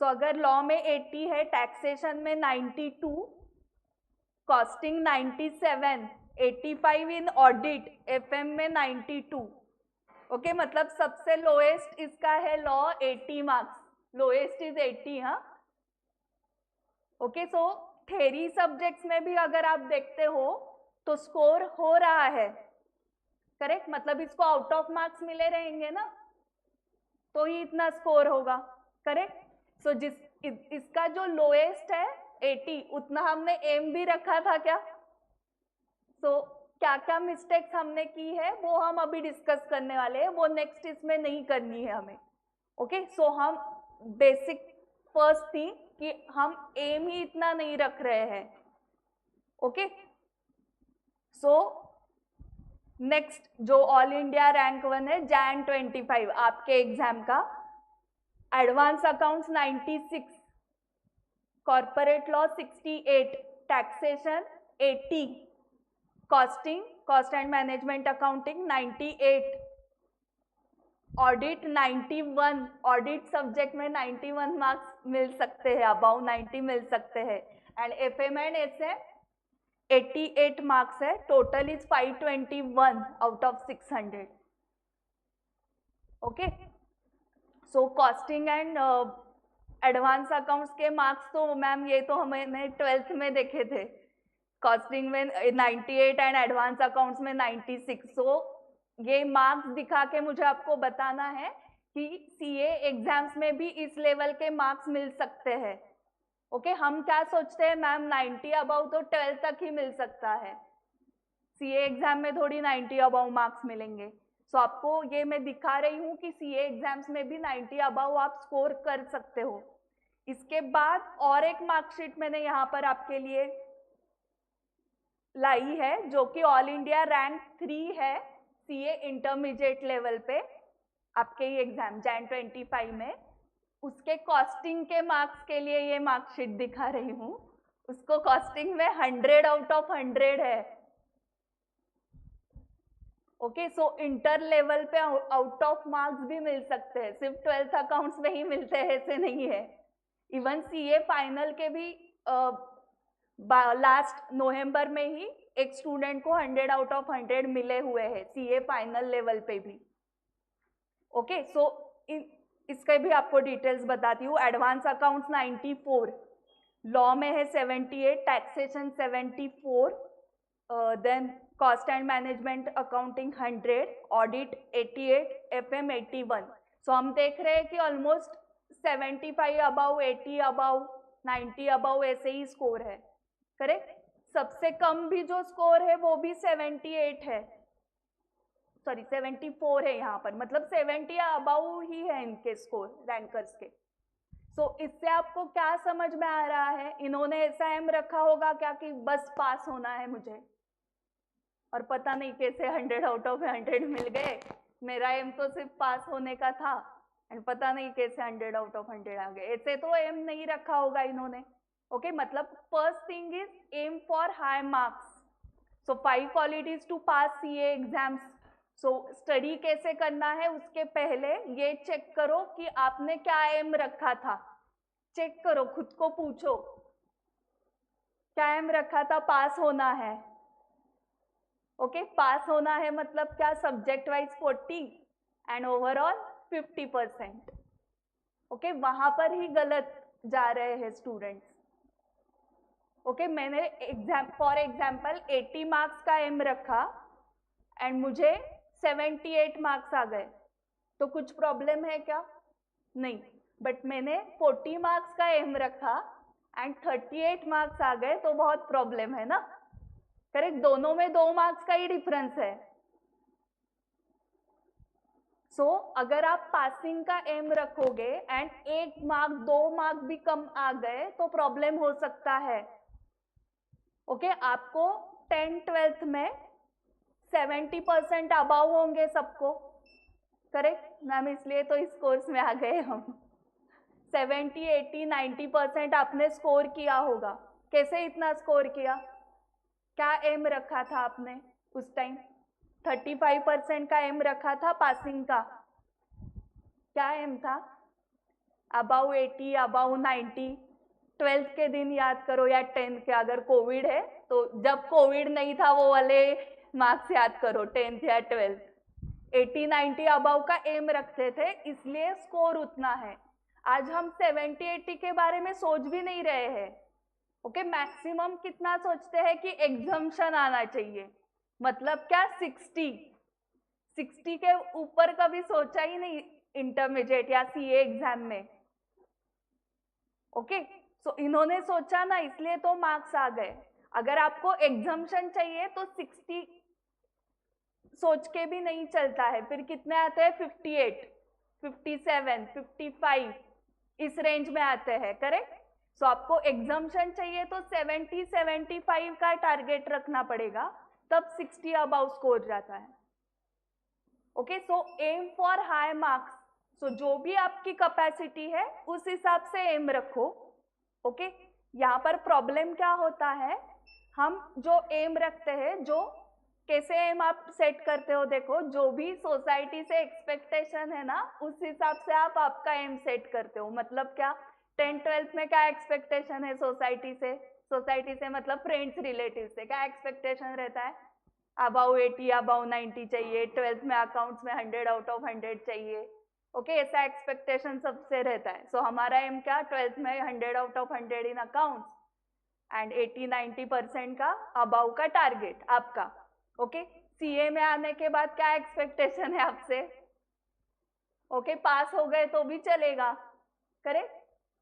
सो अगर लॉ में 80 है, टैक्सेशन में 92, कॉस्टिंग 97, 85 इन ऑडिट, एफएम में 92। ओके, मतलब सबसे लोएस्ट इसका है लॉ 80 मार्क्स, लोएस्ट इज 80। हाँ, ओके, सो थ्योरी सब्जेक्ट्स में भी अगर आप देखते हो तो स्कोर हो रहा है, करेक्ट? मतलब इसको आउट ऑफ मार्क्स मिले रहेंगे ना तो ही इतना स्कोर होगा, करेक्ट? सो इसका जो लोएस्ट है 80, उतना हमने एम भी रखा था क्या? सो क्या क्या मिस्टेक्स हमने की है वो हम अभी डिस्कस करने वाले हैं, वो नेक्स्ट इसमें नहीं करनी है हमें। ओके, सो हम बेसिक फर्स्ट थी कि हम एम ही इतना नहीं रख रहे हैं. ओके, सो नेक्स्ट जो ऑल इंडिया रैंक 1 है जैन 25 आपके एग्जाम का, advance accounts 96, corporate law 68, taxation 80, costing cost and management accounting 98, audit 91, audit subject में 91 मार्क्स मिल सकते हैं, अबाउ 90 मिल सकते हैं. And FM and SA 88 marks है, total is 521 out of 600. Okay, so costing and advance accounts के marks तो ma'am ये तो हमने 12th में देखे थे, कॉस्टिंग में 98 एंड एडवांस अकाउंट्स में 96. सो ये मार्क्स दिखा के मुझे आपको बताना है कि सीए एग्जाम्स में भी इस लेवल के मार्क्स मिल सकते हैं. ओके, हम क्या सोचते हैं मैम 90 अबाउ तो 12 तक ही मिल सकता है, सीए एग्जाम में थोड़ी 90 अबाउ मार्क्स मिलेंगे. सो आपको ये मैं दिखा रही हूँ कि सीए एग्जाम्स में भी 90 अबाउ आप स्कोर कर सकते हो. इसके बाद और एक मार्कशीट मैंने यहाँ पर आपके लिए लाई है जो कि ऑल इंडिया रैंक 3 है सीए इंटरमीडिएट लेवल पे, आपके ही एग्जाम जैन 25 में. उसके कॉस्टिंग के मार्क्स के लिए ये मार्कशीट दिखा रही हूँ. उसको कॉस्टिंग में 100 आउट ऑफ 100 है. ओके, सो इंटर लेवल पे आउट ऑफ मार्क्स भी मिल सकते हैं, सिर्फ 12th अकाउंट्स में ही मिलते हैं ऐसे नहीं है. इवन सीए फाइनल के भी लास्ट नवंबर में ही एक स्टूडेंट को 100 आउट ऑफ 100 मिले हुए हैं सीए फाइनल लेवल पे भी. ओके, सो इसके भी आपको डिटेल्स बताती हूँ. एडवांस अकाउंट्स 94, लॉ में है 78, taxation 74, then cost and management accounting 100, audit 88, FM 81. So हम देख रहे हैं कि ऑलमोस्ट 75 अबाउ, 80 अबाउ, 90 अबाउ ऐसे ही स्कोर है. करेक्ट, सबसे कम भी जो स्कोर है वो भी 78 है, सॉरी 74 है यहाँ पर, मतलब 70 अबाउ ही है इनके स्कोर रैंकर्स के. सो इससे आपको क्या समझ में आ रहा है, इन्होंने ऐसा एम रखा होगा क्या कि बस पास होना है मुझे, और पता नहीं कैसे 100 आउट ऑफ 100 मिल गए. मेरा एम तो सिर्फ पास होने का था एंड पता नहीं कैसे 100 आउट ऑफ 100 आ गए. ऐसे तो एम नहीं रखा होगा इन्होंने. ओके, मतलब first thing is aim for high marks. So 5 qualities to pass CA exams. So study कैसे करना है उसके पहले ये चेक करो कि आपने क्या एम रखा था. चेक करो, खुद को पूछो क्या एम रखा था. पास होना है. ओके, पास होना है मतलब क्या, subject wise 40 and overall 50%. Okay, वहां पर ही गलत जा रहे हैं स्टूडेंट्स. ओके, मैंने फॉर एग्जाम्पल 80 मार्क्स का एम रखा एंड मुझे 78 मार्क्स आ गए, तो कुछ प्रॉब्लम है क्या? नहीं. बट मैंने 40 मार्क्स का एम रखा एंड 38 मार्क्स आ गए, तो बहुत प्रॉब्लम है ना. करेक्ट, दोनों में 2 मार्क्स का ही डिफरेंस है. सो अगर आप पासिंग का एम रखोगे एंड 1 मार्क 2 मार्क भी कम आ गए तो प्रॉब्लम हो सकता है. ओके, आपको 10th-12th में 70% अबाव होंगे सबको. करेक्ट मैम, इसलिए तो इस कोर्स में आ गए हम. 70, 80, 90% आपने स्कोर किया होगा. कैसे इतना स्कोर किया, क्या एम रखा था आपने उस टाइम? 35% का एम रखा था पासिंग का. क्या एम था? About 80, about 90. 12th के दिन याद करो या 10th के, अगर कोविड है तो जब कोविड नहीं था वो वाले मार्क्स याद करो, 10th या 12th. 80, 90 अबाउ का एम रखते थे, इसलिए स्कोर उतना है. आज हम 70, 80 के बारे में सोच भी नहीं रहे हैं. ओके, मैक्सिमम कितना सोचते हैं कि एग्जम्पशन आना चाहिए, मतलब क्या 60 के ऊपर कभी सोचा ही नहीं इंटरमीडिएट या सीए एग्जाम में. ओके, सो इन्होंने सोचा ना, इसलिए तो मार्क्स आ गए. अगर आपको एग्जम्पशन चाहिए तो 60 सोच के भी नहीं चलता है. फिर कितने आते हैं? 58. 57, 55 इस रेंज में आते हैं, करेक्ट। सो आपको एग्जाम्पशन चाहिए तो 70, 75 का टारगेट रखना पड़ेगा, तब 60 अबाउ स्कोर जाता है। Okay, so aim for high marks. So जो भी आपकी कैपेसिटी है उस हिसाब से एम रखो। ओके, यहाँ पर प्रॉब्लम क्या होता है, हम जो एम रखते हैं, जो कैसे एम आप सेट करते हो, देखो जो भी सोसाइटी से एक्सपेक्टेशन है ना, उस हिसाब से आप आपका एम सेट करते हो। मतलब क्या, 10th-12th में क्या एक्सपेक्टेशन है सोसाइटी से, सोसाइटी से मतलब फ्रेंड्स रिलेटिव से क्या एक्सपेक्टेशन रहता है, अबाउ 80 अबाउ 90 चाहिए, 12th में अकाउंट्स में 100 आउट ऑफ 100 चाहिए। ओके, ऐसा एक्सपेक्टेशन सबसे रहता है। सो हमारा एम क्या, 12th में 100 out of 100 in accounts and 80-90% का अबाउ का टारगेट आपका। ओके, सीए में आने के बाद क्या एक्सपेक्टेशन है आपसे, ओके पास हो गए तो भी चलेगा, करेक्ट।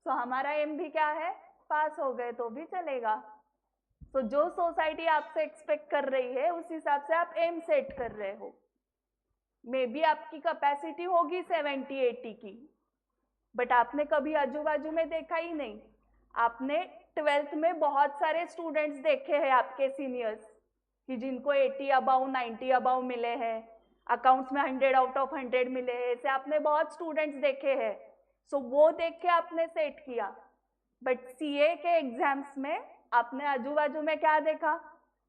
सो हमारा एम भी क्या है, पास हो गए तो भी चलेगा। सो जो सोसाइटी आपसे एक्सपेक्ट कर रही है उस हिसाब से आप एम सेट कर रहे हो। मे बी आपकी कैपेसिटी होगी 70-80 की, बट आपने कभी आजू बाजू में देखा ही नहीं। आपने 12th में बहुत सारे स्टूडेंट्स देखे हैं आपके सीनियर्स कि जिनको 80 अबाउ 90 अबाउ मिले हैं, अकाउंट्स में 100 आउट ऑफ 100 मिले हैं, ऐसे आपने बहुत स्टूडेंट्स देखे हैं। सो वो देख के आपने सेट किया। बट सीए के एग्जाम्स में आपने आजू बाजू में क्या देखा,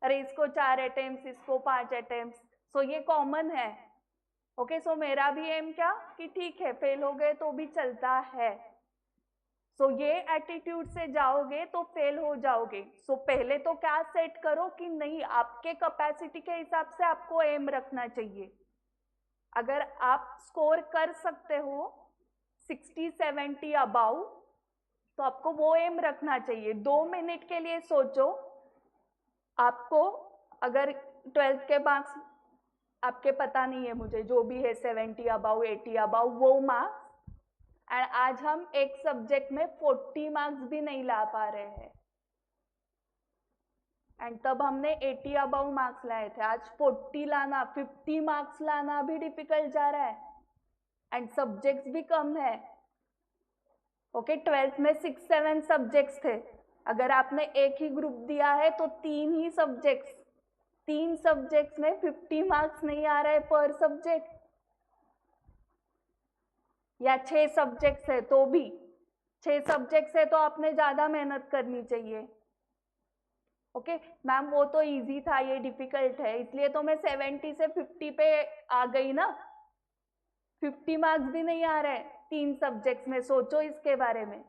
अरे इसको 4 अटेम्प्ट, इसको 5 अटेम्प्ट। सो ये कॉमन है। ओके, सो मेरा भी एम क्या कि ठीक है फेल हो गए तो भी चलता है। सो ये एटीट्यूड से जाओगे तो फेल हो जाओगे। सो पहले तो क्या सेट करो कि नहीं, आपके कैपेसिटी के हिसाब से आपको एम रखना चाहिए। अगर आप स्कोर कर सकते हो 60-70 अबाउ, तो आपको वो एम रखना चाहिए। 2 मिनट के लिए सोचो, आपको अगर 12th के मार्क्स आपके पता नहीं है मुझे, जो भी है 70 अबाउ 80 अबाउ वो मार्क्स, एंड आज हम एक सब्जेक्ट में 40 मार्क्स भी नहीं ला पा रहे हैं, एंड तब हमने 80 अबाउ मार्क्स लाए थे। आज 40 लाना, 50 मार्क्स लाना भी डिफिकल्ट जा रहा है, एंड सब्जेक्ट्स भी कम है। ओके, 12th में 6-7 सब्जेक्ट्स थे। अगर आपने एक ही ग्रुप दिया है तो 3 ही सब्जेक्ट्स, 3 सब्जेक्ट्स में 50 मार्क्स नहीं आ रहे पर सब्जेक्ट, या 6 सब्जेक्ट्स है तो भी 6 सब्जेक्ट्स है तो आपने ज्यादा मेहनत करनी चाहिए। ओके मैम, वो तो इजी था, ये डिफिकल्ट है, इसलिए तो मैं 70 से 50 पे आ गई ना। 50 मार्क्स भी नहीं आ रहे 3 सब्जेक्ट्स में, सोचो इसके बारे में।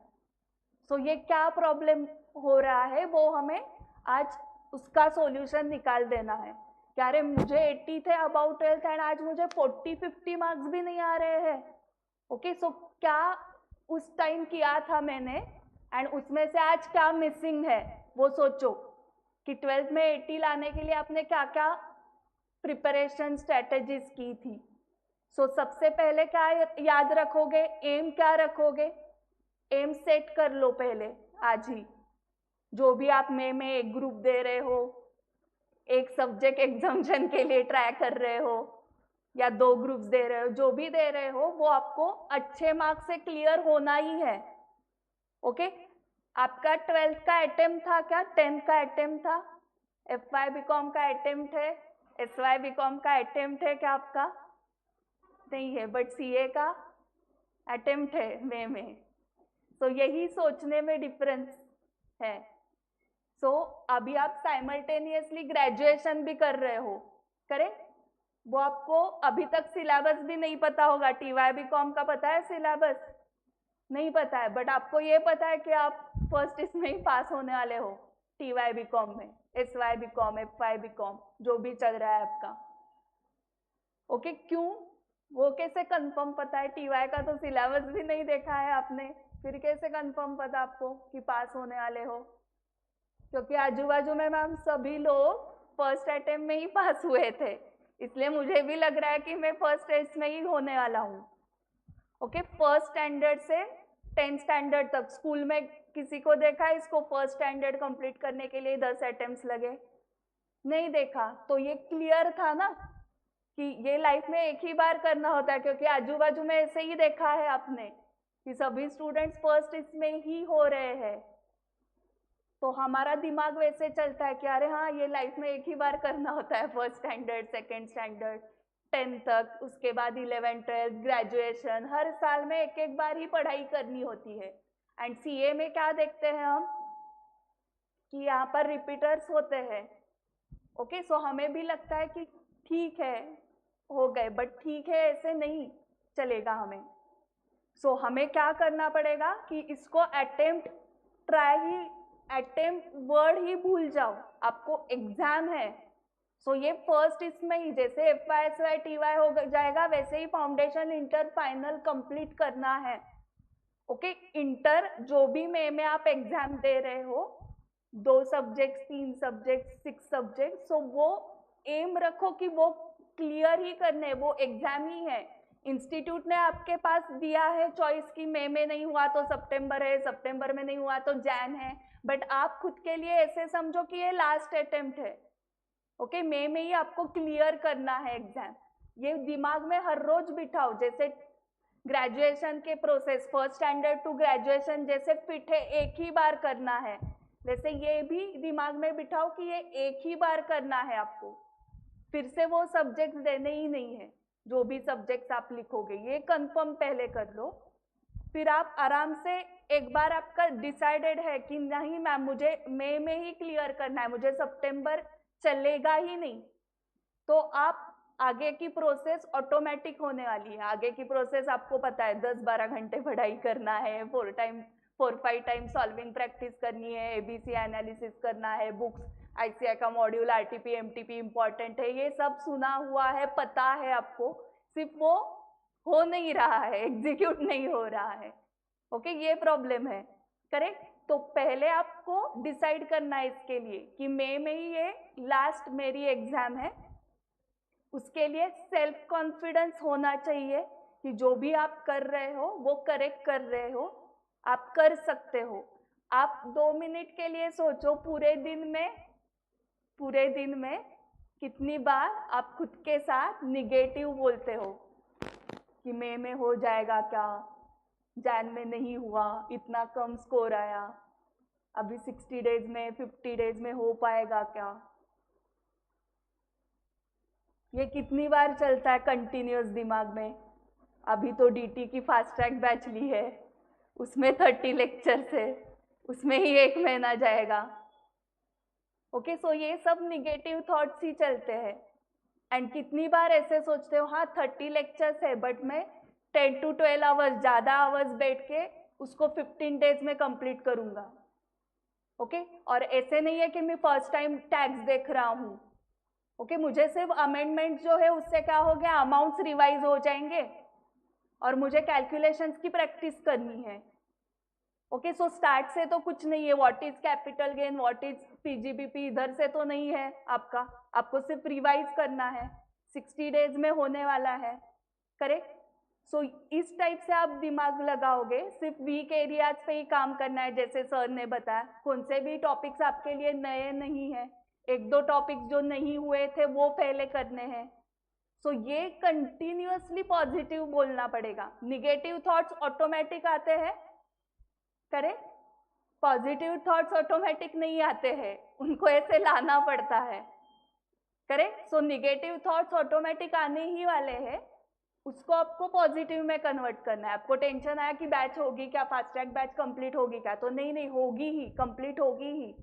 सो ये क्या प्रॉब्लम हो रहा है, वो हमें आज उसका सॉल्यूशन निकाल देना है। क्या रे, मुझे 80 थे अबाउट 12th एंड आज मुझे 40-50 मार्क्स भी नहीं आ रहे हैं। ओके, सो क्या उस टाइम किया था मैंने, एंड उसमें से आज क्या मिसिंग है वो सोचो कि 12th में 80 लाने के लिए आपने क्या क्या प्रिपरेशन स्ट्रेटेजीज की थी। सो सबसे पहले क्या याद रखोगे, एम क्या रखोगे, एम सेट कर लो पहले आज ही। जो भी आप में एक ग्रुप दे रहे हो, एक सब्जेक्ट एग्जाम्शन के लिए ट्राई कर रहे हो, या 2 ग्रुप्स दे रहे हो, जो भी दे रहे हो वो आपको अच्छे मार्क्स से क्लियर होना ही है। ओके, आपका 12th का अटेम्प्ट था क्या, 10th का अटेम्प्ट था, FY BCom का अटेम्प्ट है, SY BCom का अटेम्प्ट है क्या आपका, नहीं है, बट CA का अटेम्प्ट है में। सो यही सोचने में डिफरेंस है। सो अभी आप साइमल्टेनियसली ग्रेजुएशन भी कर रहे हो, करेक्ट। वो आपको अभी तक सिलेबस भी नहीं पता होगा। TY BCom का पता है सिलेबस, नहीं पता है, बट आपको ये पता है कि आप फर्स्ट इसमें ही पास होने वाले हो, TY BCom में, SY BCom, FY BCom, जो भी चल रहा है आपका। ओके, क्यों, वो कैसे कंफर्म पता है, TY का तो सिलेबस भी नहीं देखा है आपने, फिर कैसे कंफर्म पता आपको कि पास होने वाले हो। क्योंकि आजू बाजू में मैम सभी लोग फर्स्ट अटेम्प्ट में ही पास हुए थे, इसलिए मुझे भी लग रहा है कि मैं फर्स्ट टेस्ट में ही होने वाला हूँ। ओके, फर्स्ट स्टैंडर्ड से 10th स्टैंडर्ड तक स्कूल में किसी को देखा है इसको फर्स्ट स्टैंडर्ड कंप्लीट करने के लिए 10 अटेम्प्ट्स लगे, नहीं देखा, तो ये क्लियर था ना कि ये लाइफ में एक ही बार करना होता है, क्योंकि आजू बाजू में ऐसे ही देखा है आपने कि सभी स्टूडेंट्स फर्स्ट इसमें ही हो रहे हैं, तो हमारा दिमाग वैसे चलता है कि अरे हाँ ये लाइफ में एक ही बार करना होता है, first standard, second standard, 10th तक, उसके बाद 11th 12th ग्रेजुएशन, हर साल में एक एक बार ही पढ़ाई करनी होती है। एंड सीए में क्या देखते हैं हम कि यहाँ पर रिपीटर्स होते हैं। ओके, सो हमें भी लगता है कि ठीक है हो गए, बट ठीक है ऐसे नहीं चलेगा हमें। सो हमें क्या करना पड़ेगा कि इसको अटेम्प्ट, ट्राई ही, अटेम्प्ट वर्ड ही भूल जाओ, आपको एग्जाम है। सो ये फर्स्ट इसमें ही जैसे FY SY TY हो जाएगा, वैसे ही फाउंडेशन इंटर फाइनल कंप्लीट करना है। ओके, इंटर जो भी में आप एग्जाम दे रहे हो, 2 सब्जेक्ट, 3 सब्जेक्ट, 6 सब्जेक्ट, सो वो एम रखो कि वो क्लियर ही करने, वो एग्जाम ही है। इंस्टीट्यूट ने आपके पास दिया है चॉइस कि मई में नहीं हुआ तो सितंबर है, सितंबर में नहीं हुआ तो जैन है, बट आप खुद के लिए ऐसे समझो कि ये लास्ट अटेम्प्ट है। ओके, मई में ही आपको क्लियर करना है एग्जाम, ये दिमाग में हर रोज बिठाओ। जैसे ग्रेजुएशन के process, first standard to graduation जैसे फिट है, एक ही बार करना है, वैसे ये भी दिमाग में बिठाओ कि ये एक ही बार करना है आपको, फिर से वो सब्जेक्ट्स देने ही नहीं है। जो भी सब्जेक्ट्स आप लिखोगे ये कंफर्म पहले कर लो, फिर आप आराम से, एक बार आपका डिसाइडेड है कि नहीं मैम मुझे मई में ही क्लियर करना है, मुझे सितंबर चलेगा ही नहीं, तो आप आगे की प्रोसेस ऑटोमेटिक होने वाली है। आगे की प्रोसेस आपको पता है, 10-12 घंटे पढ़ाई करना है, 4-5 टाइम सॉल्विंग प्रैक्टिस करनी है, ABC एनालिसिस करना है, बुक्स, ICI का मॉड्यूल, RTP MTP इम्पॉर्टेंट है, ये सब सुना हुआ है, पता है आपको, सिर्फ वो हो नहीं रहा है, एग्जीक्यूट नहीं हो रहा है। ओके, ये प्रॉब्लम है, करेक्ट। तो पहले आपको डिसाइड करना है इसके लिए कि मई में ही ये लास्ट मेरी एग्जाम है। उसके लिए सेल्फ कॉन्फिडेंस होना चाहिए कि जो भी आप कर रहे हो वो करेक्ट कर रहे हो, आप कर सकते हो। आप 2 मिनट के लिए सोचो, पूरे दिन में कितनी बार आप खुद के साथ निगेटिव बोलते हो कि मई में हो जाएगा क्या, जैन में नहीं हुआ, इतना कम स्कोर आया, अभी 60 डेज में, 50 डेज में हो पाएगा क्या। ये कितनी बार चलता है कंटिन्यूअस दिमाग में। अभी तो DT की फास्ट ट्रैक बैच ली है, उसमें 30 लेक्चर्स है, उसमें ही 1 महीना जाएगा। ओके, सो ये सब निगेटिव थॉट्स ही चलते हैं। एंड कितनी बार ऐसे सोचते हो, हाँ 30 लेक्चर्स है, बट मैं 10 to 12 आवर्स, ज़्यादा आवर्स बैठ के उसको 15 डेज में कंप्लीट करूँगा। ओके, और ऐसे नहीं है कि मैं फर्स्ट टाइम टैक्स देख रहा हूँ। ओके, मुझे सिर्फ अमेंडमेंट जो है उससे क्या हो गया, अमाउंट्स रिवाइज हो जाएंगे और मुझे कैलकुलेशंस की प्रैक्टिस करनी है। ओके, सो स्टार्ट से तो कुछ नहीं है, what is capital gain, what is PGBP, इधर से तो नहीं है आपका, आपको सिर्फ रिवाइज करना है, 60 डेज में होने वाला है, करेक्ट। सो इस टाइप से आप दिमाग लगाओगे, सिर्फ वीक एरियाज पे ही काम करना है। जैसे सर ने बताया, कौन से भी टॉपिक्स आपके लिए नए नहीं है, 1-2 टॉपिक्स जो नहीं हुए थे वो पहले करने हैं। सो ये कंटिन्यूअसली पॉजिटिव बोलना पड़ेगा। निगेटिव थॉट्स ऑटोमेटिक आते हैं, करेक्ट, पॉजिटिव थॉट्स ऑटोमेटिक नहीं आते हैं, उनको ऐसे लाना पड़ता है, करेक्ट। सो निगेटिव थॉट्स ऑटोमेटिक आने ही वाले हैं, उसको आपको पॉजिटिव में कन्वर्ट करना है। आपको टेंशन आया कि बैच होगी क्या, फास्ट ट्रैक बैच कंप्लीट होगी क्या, तो नहीं होगी ही, कंप्लीट होगी ही।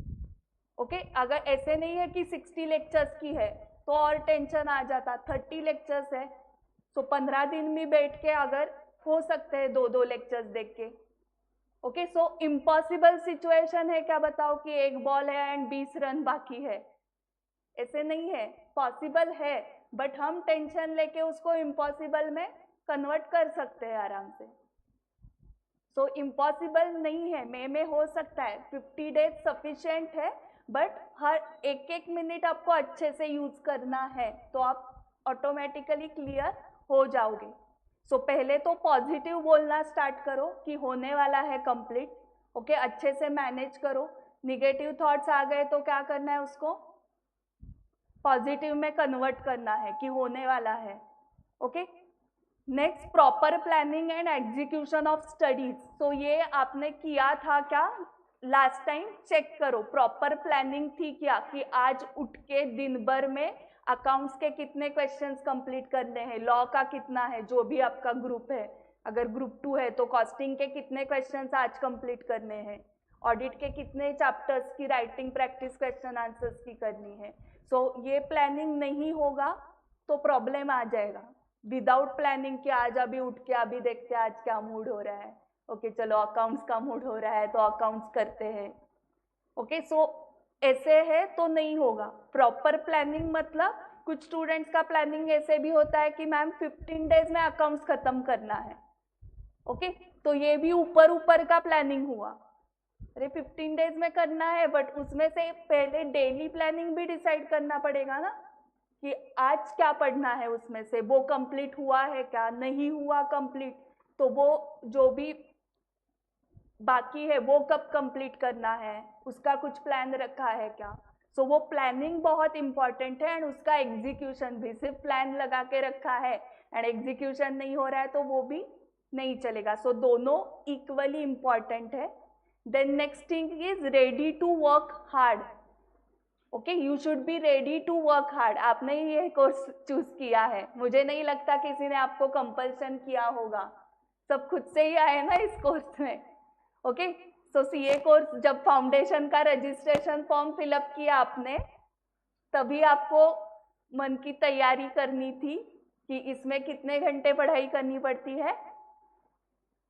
ओके, अगर ऐसे नहीं है कि 60 लेक्चर्स की है तो और टेंशन आ जाता, 30 लेक्चर्स है, तो 15 दिन में बैठ के अगर हो सकते हैं 2-2 लेक्चर्स देख के। ओके, सो इम्पॉसिबल सिचुएशन है क्या, बताओ कि 1 बॉल है एंड 20 रन बाकी है, ऐसे नहीं है, पॉसिबल है, बट हम टेंशन लेके उसको इम्पॉसिबल में कन्वर्ट कर सकते हैं आराम से। सो इम्पॉसिबल नहीं है, मई में हो सकता है, 50 डेज सफिशिएंट है, बट हर 1-1 मिनट आपको अच्छे से यूज करना है, तो आप ऑटोमेटिकली क्लियर हो जाओगे। सो पहले तो पॉजिटिव बोलना स्टार्ट करो कि होने वाला है कंप्लीट। ओके, अच्छे से मैनेज करो। निगेटिव थॉट्स आ गए तो क्या करना है, उसको पॉजिटिव में कन्वर्ट करना है कि होने वाला है। Okay, next proper planning and execution of studies. तो ये आपने किया था क्या लास्ट टाइम? चेक करो प्रॉपर प्लानिंग थी क्या, कि आज उठ के दिन भर में अकाउंट्स के कितने क्वेश्चंस कंप्लीट करने हैं, लॉ का कितना है, जो भी आपका ग्रुप है, अगर ग्रुप 2 है तो कॉस्टिंग के कितने क्वेश्चंस आज कंप्लीट करने हैं, ऑडिट के कितने चैप्टर्स की राइटिंग प्रैक्टिस क्वेश्चन आंसर्स की करनी है। सो ये प्लानिंग नहीं होगा तो प्रॉब्लम आ जाएगा। विदाउट प्लानिंग कि आज अभी उठ के अभी देखते हैं आज क्या मूड हो रहा है, ओके चलो अकाउंट्स का मूड हो रहा है तो अकाउंट्स करते हैं। ओके, सो ऐसे है तो नहीं होगा। प्रॉपर प्लानिंग मतलब कुछ स्टूडेंट्स का प्लानिंग ऐसे भी होता है कि मैम 15 डेज में अकाउंट्स खत्म करना है। ओके, तो ये भी ऊपर ऊपर का प्लानिंग हुआ। अरे 15 डेज में करना है, बट उसमें से पहले डेली प्लानिंग भी डिसाइड करना पड़ेगा ना, कि आज क्या पढ़ना है, उसमें से वो कंप्लीट हुआ है क्या, नहीं हुआ कंप्लीट, तो वो जो भी बाकी है वो कब कंप्लीट करना है, उसका कुछ प्लान रखा है क्या। सो वो प्लानिंग बहुत इंपॉर्टेंट है, एंड उसका एग्जीक्यूशन भी। सिर्फ प्लान लगा के रखा है एंड एग्जीक्यूशन नहीं हो रहा है तो वो भी नहीं चलेगा। सो दोनों इक्वली इंपॉर्टेंट है। Then next thing is ready to work hard. Okay, you should be ready to work hard. आपने ये कोर्स चूज किया है, मुझे नहीं लगता किसी ने आपको कंपल्सन किया होगा, सब खुद से ही आए ना इस कोर्स में। ओके, सो सीए कोर्स जब फाउंडेशन का रजिस्ट्रेशन फॉर्म फिलअप किया आपने, तभी आपको मन की तैयारी करनी थी कि इसमें कितने घंटे पढ़ाई करनी पड़ती है,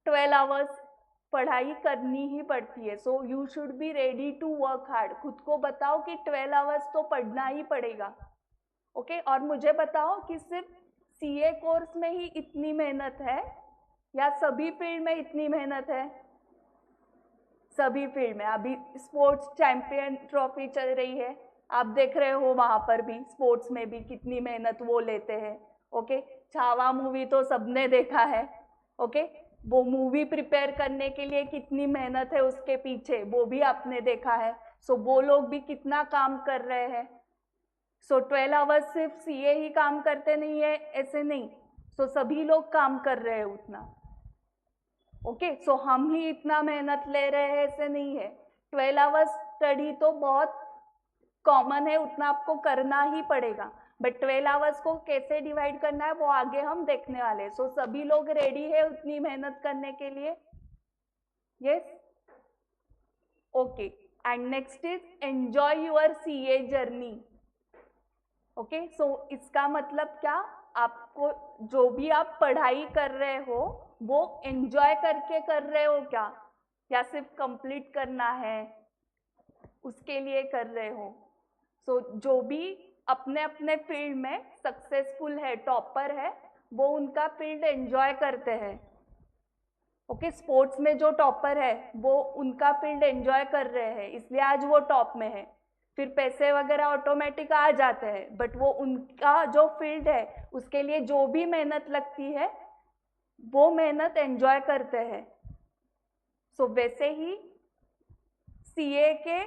12 आवर्स पढ़ाई करनी ही पड़ती है। So you should be ready to work hard. खुद को बताओ कि 12 आवर्स तो पढ़ना ही पड़ेगा। ओके, और मुझे बताओ कि सिर्फ सीए कोर्स में ही इतनी मेहनत है या सभी फील्ड में इतनी मेहनत है? सभी फील्ड में। अभी स्पोर्ट्स चैंपियन ट्रॉफी चल रही है, आप देख रहे हो वहां पर भी स्पोर्ट्स में भी कितनी मेहनत वो लेते हैं। ओके, छावा मूवी तो सबने देखा है। ओके, वो मूवी प्रिपेयर करने के लिए कितनी मेहनत है उसके पीछे, वो भी आपने देखा है। सो वो लोग भी कितना काम कर रहे हैं। सो 12 आवर्स सिर्फ सीए ही काम करते नहीं है, ऐसे नहीं। सो सभी लोग काम कर रहे हैं उतना। ओके, सो हम ही इतना मेहनत ले रहे हैं ऐसे नहीं है। 12 आवर्स स्टडी तो बहुत कॉमन है, उतना आपको करना ही पड़ेगा, बट 12 आवर्स को कैसे डिवाइड करना है वो आगे हम देखने वाले हैं। सो सभी लोग रेडी है उतनी मेहनत करने के लिए? Yes, okay. And next is enjoy your CA journey. Okay, so इसका मतलब क्या, आपको जो भी आप पढ़ाई कर रहे हो वो एंजॉय करके कर रहे हो क्या, या सिर्फ कंप्लीट करना है उसके लिए कर रहे हो? सो जो भी अपने अपने फील्ड में सक्सेसफुल है, टॉपर है, वो उनका फील्ड एंजॉय करते हैं। ओके, स्पोर्ट्स में जो टॉपर है वो उनका फील्ड एंजॉय कर रहे हैं, इसलिए आज वो टॉप में है। फिर पैसे वगैरह ऑटोमेटिक आ जाते हैं, बट वो उनका जो फील्ड है उसके लिए जो भी मेहनत लगती है वो मेहनत एंजॉय करते हैं। सो वैसे ही सीए के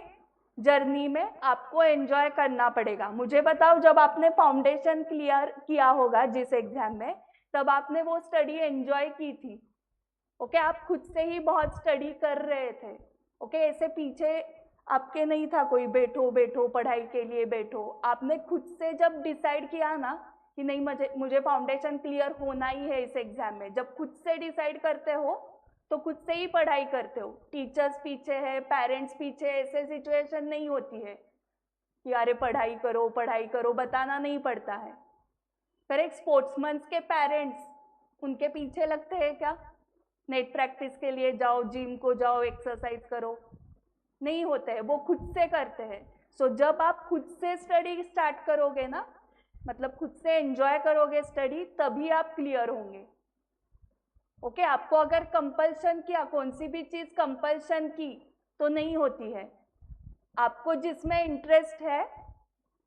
जर्नी में आपको एंजॉय करना पड़ेगा। मुझे बताओ, जब आपने फाउंडेशन क्लियर किया होगा जिस एग्जाम में, तब आपने वो स्टडी एंजॉय की थी। ओके, आप खुद से ही बहुत स्टडी कर रहे थे। ओके, ऐसे पीछे आपके नहीं था कोई बैठो बैठो पढ़ाई के लिए बैठो। आपने खुद से जब डिसाइड किया ना कि नहीं मुझे फाउंडेशन क्लियर होना ही है इस एग्जाम में, जब खुद से डिसाइड करते हो तो खुद से ही पढ़ाई करते हो। टीचर्स पीछे है, पेरेंट्स पीछे, ऐसे सिचुएशन नहीं होती है कि अरे पढ़ाई करो बताना नहीं पड़ता है। पर एक स्पोर्ट्समैन के पेरेंट्स उनके पीछे लगते हैं क्या? नेट प्रैक्टिस के लिए जाओ, जिम को जाओ, एक्सरसाइज करो, नहीं होते हैं, वो खुद से करते हैं। सो जब आप खुद से स्टडी स्टार्ट करोगे ना, मतलब खुद से एंजॉय करोगे स्टडी, तभी आप क्लियर होंगे। ओके, आपको अगर कंपल्शन किया, कौन सी भी चीज कंपल्शन की तो नहीं होती है। आपको जिसमें इंटरेस्ट है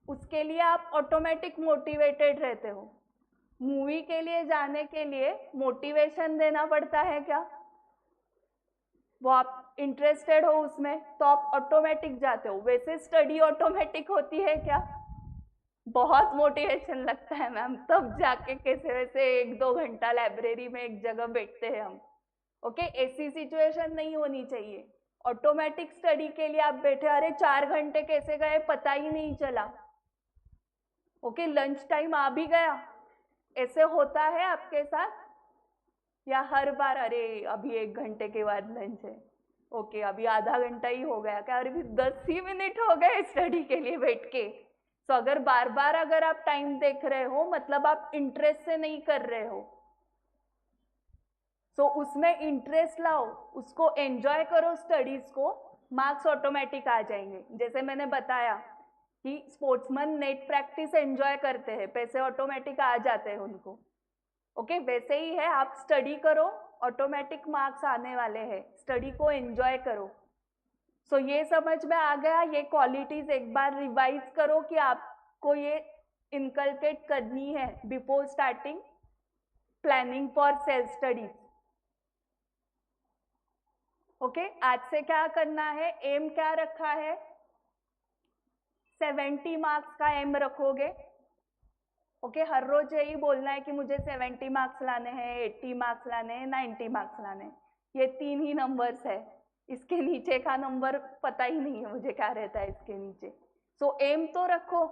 उसके लिए आप ऑटोमेटिक मोटिवेटेड रहते हो। मूवी के लिए जाने के लिए मोटिवेशन देना पड़ता है क्या? वो आप इंटरेस्टेड हो उसमें तो आप ऑटोमेटिक जाते हो। वैसे स्टडी ऑटोमेटिक होती है क्या? बहुत मोटिवेशन लगता है मैम, तब जाके कैसे वैसे 1-2 घंटा लाइब्रेरी में एक जगह बैठते हैं हम। ओके, ऐसी सिचुएशन नहीं होनी चाहिए। ऑटोमेटिक स्टडी के लिए आप बैठे, अरे 4 घंटे कैसे गए पता ही नहीं चला। ओके, लंच टाइम आ भी गया, ऐसे होता है आपके साथ? या हर बार अरे अभी 1 घंटे के बाद लंच है, ओके अभी आधा घंटा ही हो गया क्या, अरे 10 ही मिनट हो गए स्टडी के लिए बैठ के। तो अगर बार बार अगर आप टाइम देख रहे हो मतलब आप इंटरेस्ट से नहीं कर रहे हो। तो उसमें इंटरेस्ट लाओ, उसको एंजॉय करो स्टडीज को, मार्क्स ऑटोमेटिक आ जाएंगे। जैसे मैंने बताया कि स्पोर्ट्समैन नेट प्रैक्टिस एंजॉय करते हैं, पैसे ऑटोमेटिक आ जाते हैं उनको। ओके, वैसे ही है, आप स्टडी करो, ऑटोमेटिक मार्क्स आने वाले हैं, स्टडी को एंजॉय करो। सो ये समझ में आ गया, ये क्वालिटीज एक बार रिवाइज करो कि आपको ये इनकलकेट करनी है before starting planning for self studies. Okay, आज से क्या करना है, एम क्या रखा है, 70 मार्क्स का एम रखोगे। ओके, हर रोज यही बोलना है कि मुझे 70 मार्क्स लाने हैं, 80 मार्क्स लाने हैं, 90 मार्क्स लाने हैं। ये 3 ही नंबर्स है, इसके नीचे का नंबर पता ही नहीं है मुझे क्या रहता है इसके नीचे। सो एम तो रखो,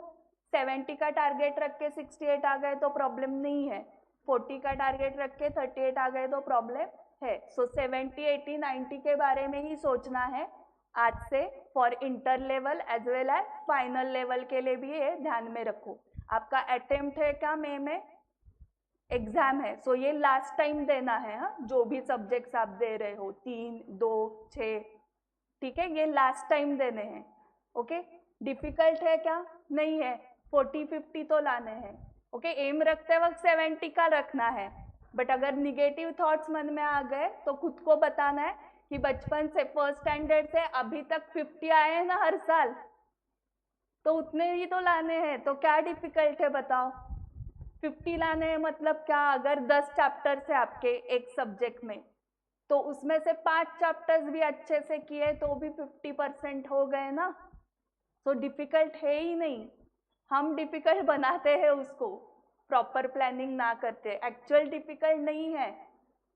70 का टारगेट रख के 68 आ गए तो प्रॉब्लम नहीं है, 40 का टारगेट रख के 38 आ गए तो प्रॉब्लम है। सो 70, 80, 90 के बारे में ही सोचना है आज से, for inter level as well as final level के लिए भी ये ध्यान में रखो। आपका अटेम्प्ट है क्या मई में, एग्जाम है, सो ये लास्ट टाइम देना है। हाँ, जो भी सब्जेक्ट्स आप दे रहे हो 3, 2, 6, ठीक है, ये लास्ट टाइम देने हैं। ओके, डिफिकल्ट है क्या, नहीं है, 40, 50 तो लाने हैं। ओके, एम रखते वक्त 70 का रखना है, बट अगर निगेटिव थॉट्स मन में आ गए तो खुद को बताना है कि बचपन से फर्स्ट स्टैंडर्ड से अभी तक 50 आए हैं ना हर साल, तो उतने ही तो लाने हैं, तो क्या डिफिकल्ट है बताओ। 50 लाने हैं मतलब क्या, अगर 10 चैप्टर्स है आपके एक सब्जेक्ट में, तो उसमें से 5 चैप्टर्स भी अच्छे से किए तो भी 50% हो गए ना। तो डिफिकल्ट है ही नहीं, हम डिफिकल्ट बनाते हैं उसको, प्रॉपर प्लानिंग ना करते, एक्चुअल डिफिकल्ट नहीं है।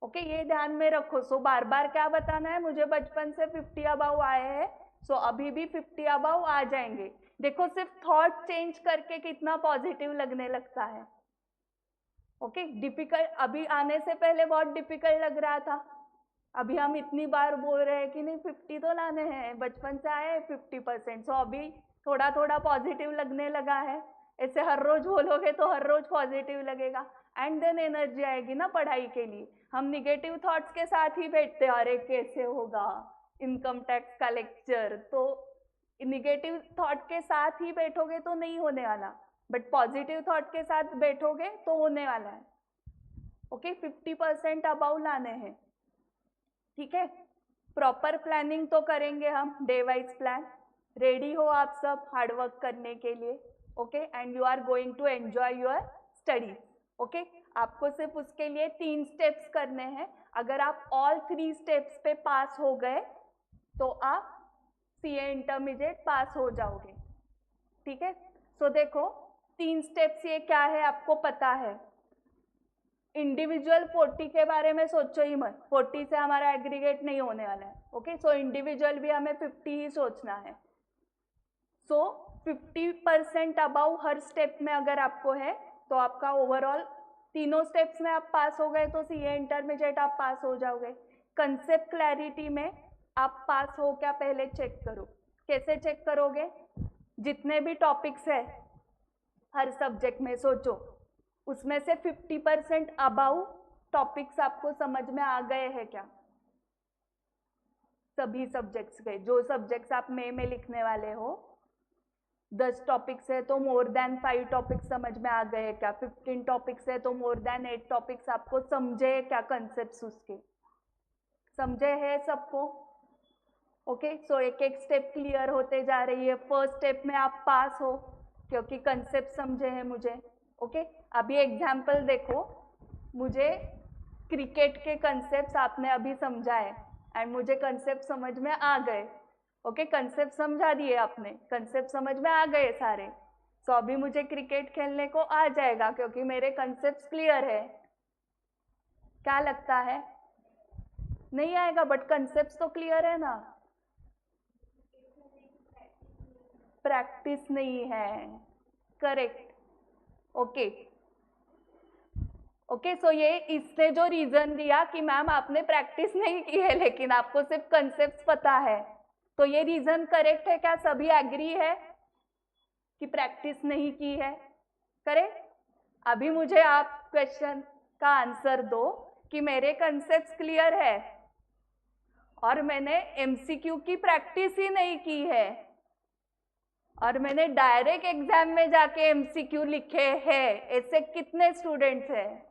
ओके, ये ध्यान में रखो। सो बार बार क्या बताना है, मुझे बचपन से 50 अबाउ आए हैं, सो अभी भी 50 अबाउ आ जाएंगे। देखो सिर्फ थॉट चेंज करके कितना पॉजिटिव लगने लगता है। ओके, डिफिकल्ट अभी आने से पहले बहुत डिफिकल्ट लग रहा था, अभी हम इतनी बार बोल रहे हैं कि नहीं 50 तो लाने हैं, बचपन से आए 50%, सो अभी थोड़ा थोड़ा पॉजिटिव लगने लगा है। ऐसे हर रोज बोलोगे तो हर रोज पॉजिटिव लगेगा, एंड देन एनर्जी आएगी ना पढ़ाई के लिए। हम निगेटिव थॉट्स के साथ ही बैठते हैं, अरे कैसे होगा इनकम टैक्स का लेक्चर, तो निगेटिव थॉट के साथ ही बैठोगे तो नहीं होने वाला, बट पॉजिटिव थॉट के साथ बैठोगे तो होने वाला है। ओके, 50% अबाउ लाने हैं, ठीक है। प्रॉपर प्लानिंग तो करेंगे हम, डे वाइज प्लान। रेडी हो आप सब हार्डवर्क करने के लिए, okay, and you are going to enjoy your studies. Okay, आपको सिर्फ उसके लिए 3 स्टेप्स करने हैं, अगर आप ऑल 3 स्टेप्स पे पास हो गए तो आप सीए इंटरमीडिएट पास हो जाओगे, ठीक है। सो देखो 3 स्टेप्स ये क्या है आपको पता है। इंडिविजुअल 40 के बारे में सोचो ही मत, 40 से हमारा एग्रीगेट नहीं होने वाला है। ओके, सो इंडिविजुअल भी हमें 50 ही सोचना है। सो 50% अबाउ हर स्टेप में अगर आपको है तो आपका ओवरऑल तीनों स्टेप्स में आप पास हो गए तो सीए इंटरमीडिएट आप पास हो जाओगे। कंसेप्ट क्लैरिटी में आप पास हो क्या पहले चेक करो। कैसे चेक करोगे, जितने भी टॉपिक्स है हर सब्जेक्ट में सोचो, उसमें से 50% अबाउ टॉपिक्स आपको समझ में आ गए हैं क्या, सभी सब्जेक्ट्स के। जो सब्जेक्ट्स आप मई में लिखने वाले हो 10 टॉपिक्स है तो मोर देन 5 टॉपिक्स समझ में आ गए क्या, 15 टॉपिक्स है तो मोर देन 8 टॉपिक्स आपको समझे क्या, कंसेप्ट्स उसके समझे है सबको। ओके, सो एक एक स्टेप क्लियर होते जा रही है। फर्स्ट स्टेप में आप पास हो क्योंकि कंसेप्ट समझे हैं मुझे। ओके, अभी एग्जाम्पल देखो, मुझे क्रिकेट के कंसेप्ट आपने अभी समझा है एंड मुझे कंसेप्ट समझ में आ गए। ओके, कंसेप्ट समझा दिए आपने, कंसेप्ट समझ में आ गए सारे। सो अभी मुझे क्रिकेट खेलने को आ जाएगा क्योंकि मेरे कंसेप्ट क्लियर है। क्या लगता है? नहीं आएगा, बट कंसेप्ट तो क्लियर है ना। प्रैक्टिस नहीं है, करेक्ट। ओके ओके, सो ये इसने जो रीजन दिया कि मैम आपने प्रैक्टिस नहीं की है लेकिन आपको सिर्फ कंसेप्ट पता है, तो ये रीजन करेक्ट है क्या? सभी एग्री है कि प्रैक्टिस नहीं की है? करेक्ट। अभी मुझे आप क्वेश्चन का आंसर दो कि मेरे कंसेप्ट क्लियर है और मैंने एमसीक्यू की प्रैक्टिस ही नहीं की है और मैंने डायरेक्ट एग्जाम में जाके एमसीक्यू लिखे हैं। ऐसे कितने स्टूडेंट्स हैं?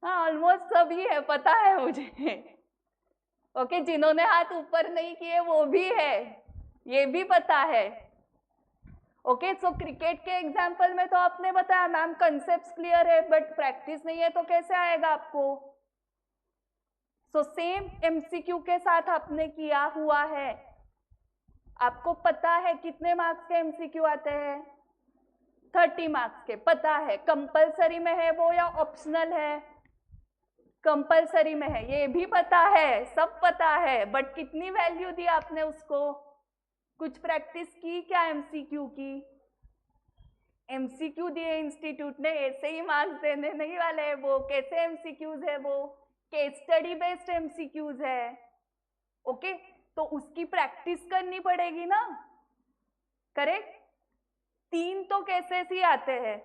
हाँ, ऑलमोस्ट सभी है, पता है मुझे। ओके, जिन्होंने हाथ ऊपर नहीं किए वो भी है, ये भी पता है। ओके, सो क्रिकेट के एग्जाम्पल में तो आपने बताया मैम कंसेप्ट क्लियर है बट प्रैक्टिस नहीं है, तो कैसे आएगा आपको? सो सेम एमसीक्यू के साथ आपने किया हुआ है। आपको पता है कितने मार्क्स के एमसीक्यू आते हैं? 30 मार्क्स के, पता है। कंपलसरी में है वो या ऑप्शनल है? कंपलसरी में है, ये भी पता है, सब पता है, बट कितनी वैल्यू दी आपने उसको? कुछ प्रैक्टिस की क्या एमसीक्यू की? एमसीक्यू दिए इंस्टीट्यूट ने, ऐसे ही मार्क्स देने नहीं वाले हैं वो। कैसे एमसीक्यूज है वो? केस स्टडी बेस्ड एमसीक्यूज है। ओके, तो उसकी प्रैक्टिस करनी पड़ेगी ना, करेक्ट। 3 तो केसेस ही आते हैं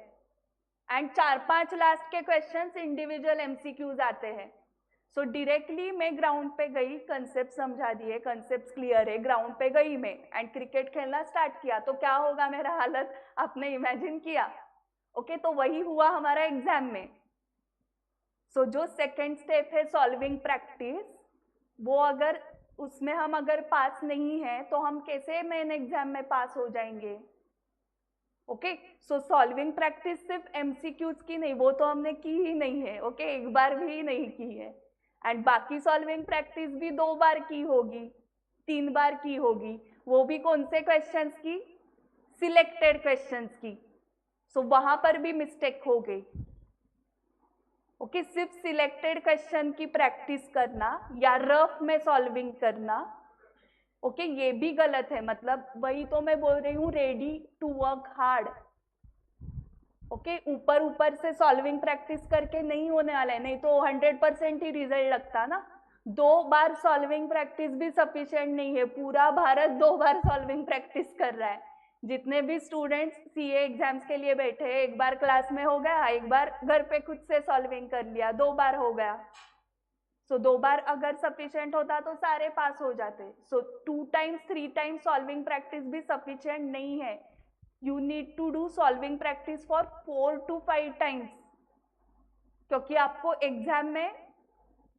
एंड 4-5 लास्ट के क्वेश्चंस इंडिविजुअल एमसीक्यूज आते हैं। सो डायरेक्टली मैं ग्राउंड पे गई, कंसेप्ट समझा दिए, कंसेप्ट क्लियर है, ग्राउंड पे गई मैं एंड क्रिकेट खेलना स्टार्ट किया, तो क्या होगा मेरा हालत? आपने इमेजिन किया? ओके, तो वही हुआ हमारा एग्जाम में। सो जो सेकेंड स्टेप है सॉल्विंग प्रैक्टिस, वो अगर उसमें हम अगर पास नहीं है तो हम कैसे मेन एग्जाम में पास हो जाएंगे? ओके, सो सॉल्विंग प्रैक्टिस सिर्फ एमसीक्यूज की नहीं, वो तो हमने की ही नहीं है। ओके, एक बार भी नहीं की है एंड बाकी सॉल्विंग प्रैक्टिस भी 2 बार की होगी, 3 बार की होगी, वो भी कौन से क्वेश्चंस की? सिलेक्टेड क्वेश्चंस की। सो वहां पर भी मिस्टेक हो गई। ओके, सिर्फ सिलेक्टेड क्वेश्चन की प्रैक्टिस करना या रफ में सॉल्विंग करना, ओके, ये भी गलत है। मतलब वही तो मैं बोल रही हूँ, ready to work hard. Okay, ऊपर ऊपर से सॉल्विंग प्रैक्टिस करके नहीं होने वाला है, नहीं तो 100% ही रिजल्ट लगता ना। 2 बार सॉल्विंग प्रैक्टिस भी सफिशिएंट नहीं है, पूरा भारत 2 बार सॉल्विंग प्रैक्टिस कर रहा है। जितने भी स्टूडेंट्स सीए एग्जाम्स के लिए बैठे हैं, एक बार क्लास में हो गया, एक बार घर पे खुद से सॉल्विंग कर लिया, 2 बार हो गया। सो 2 बार अगर सफिशिएंट होता तो सारे पास हो जाते। So 2 times 3 times solving practice भी सफिशिएंट नहीं है। You need to do solving practice for 4 to 5 times, क्योंकि आपको एग्जाम में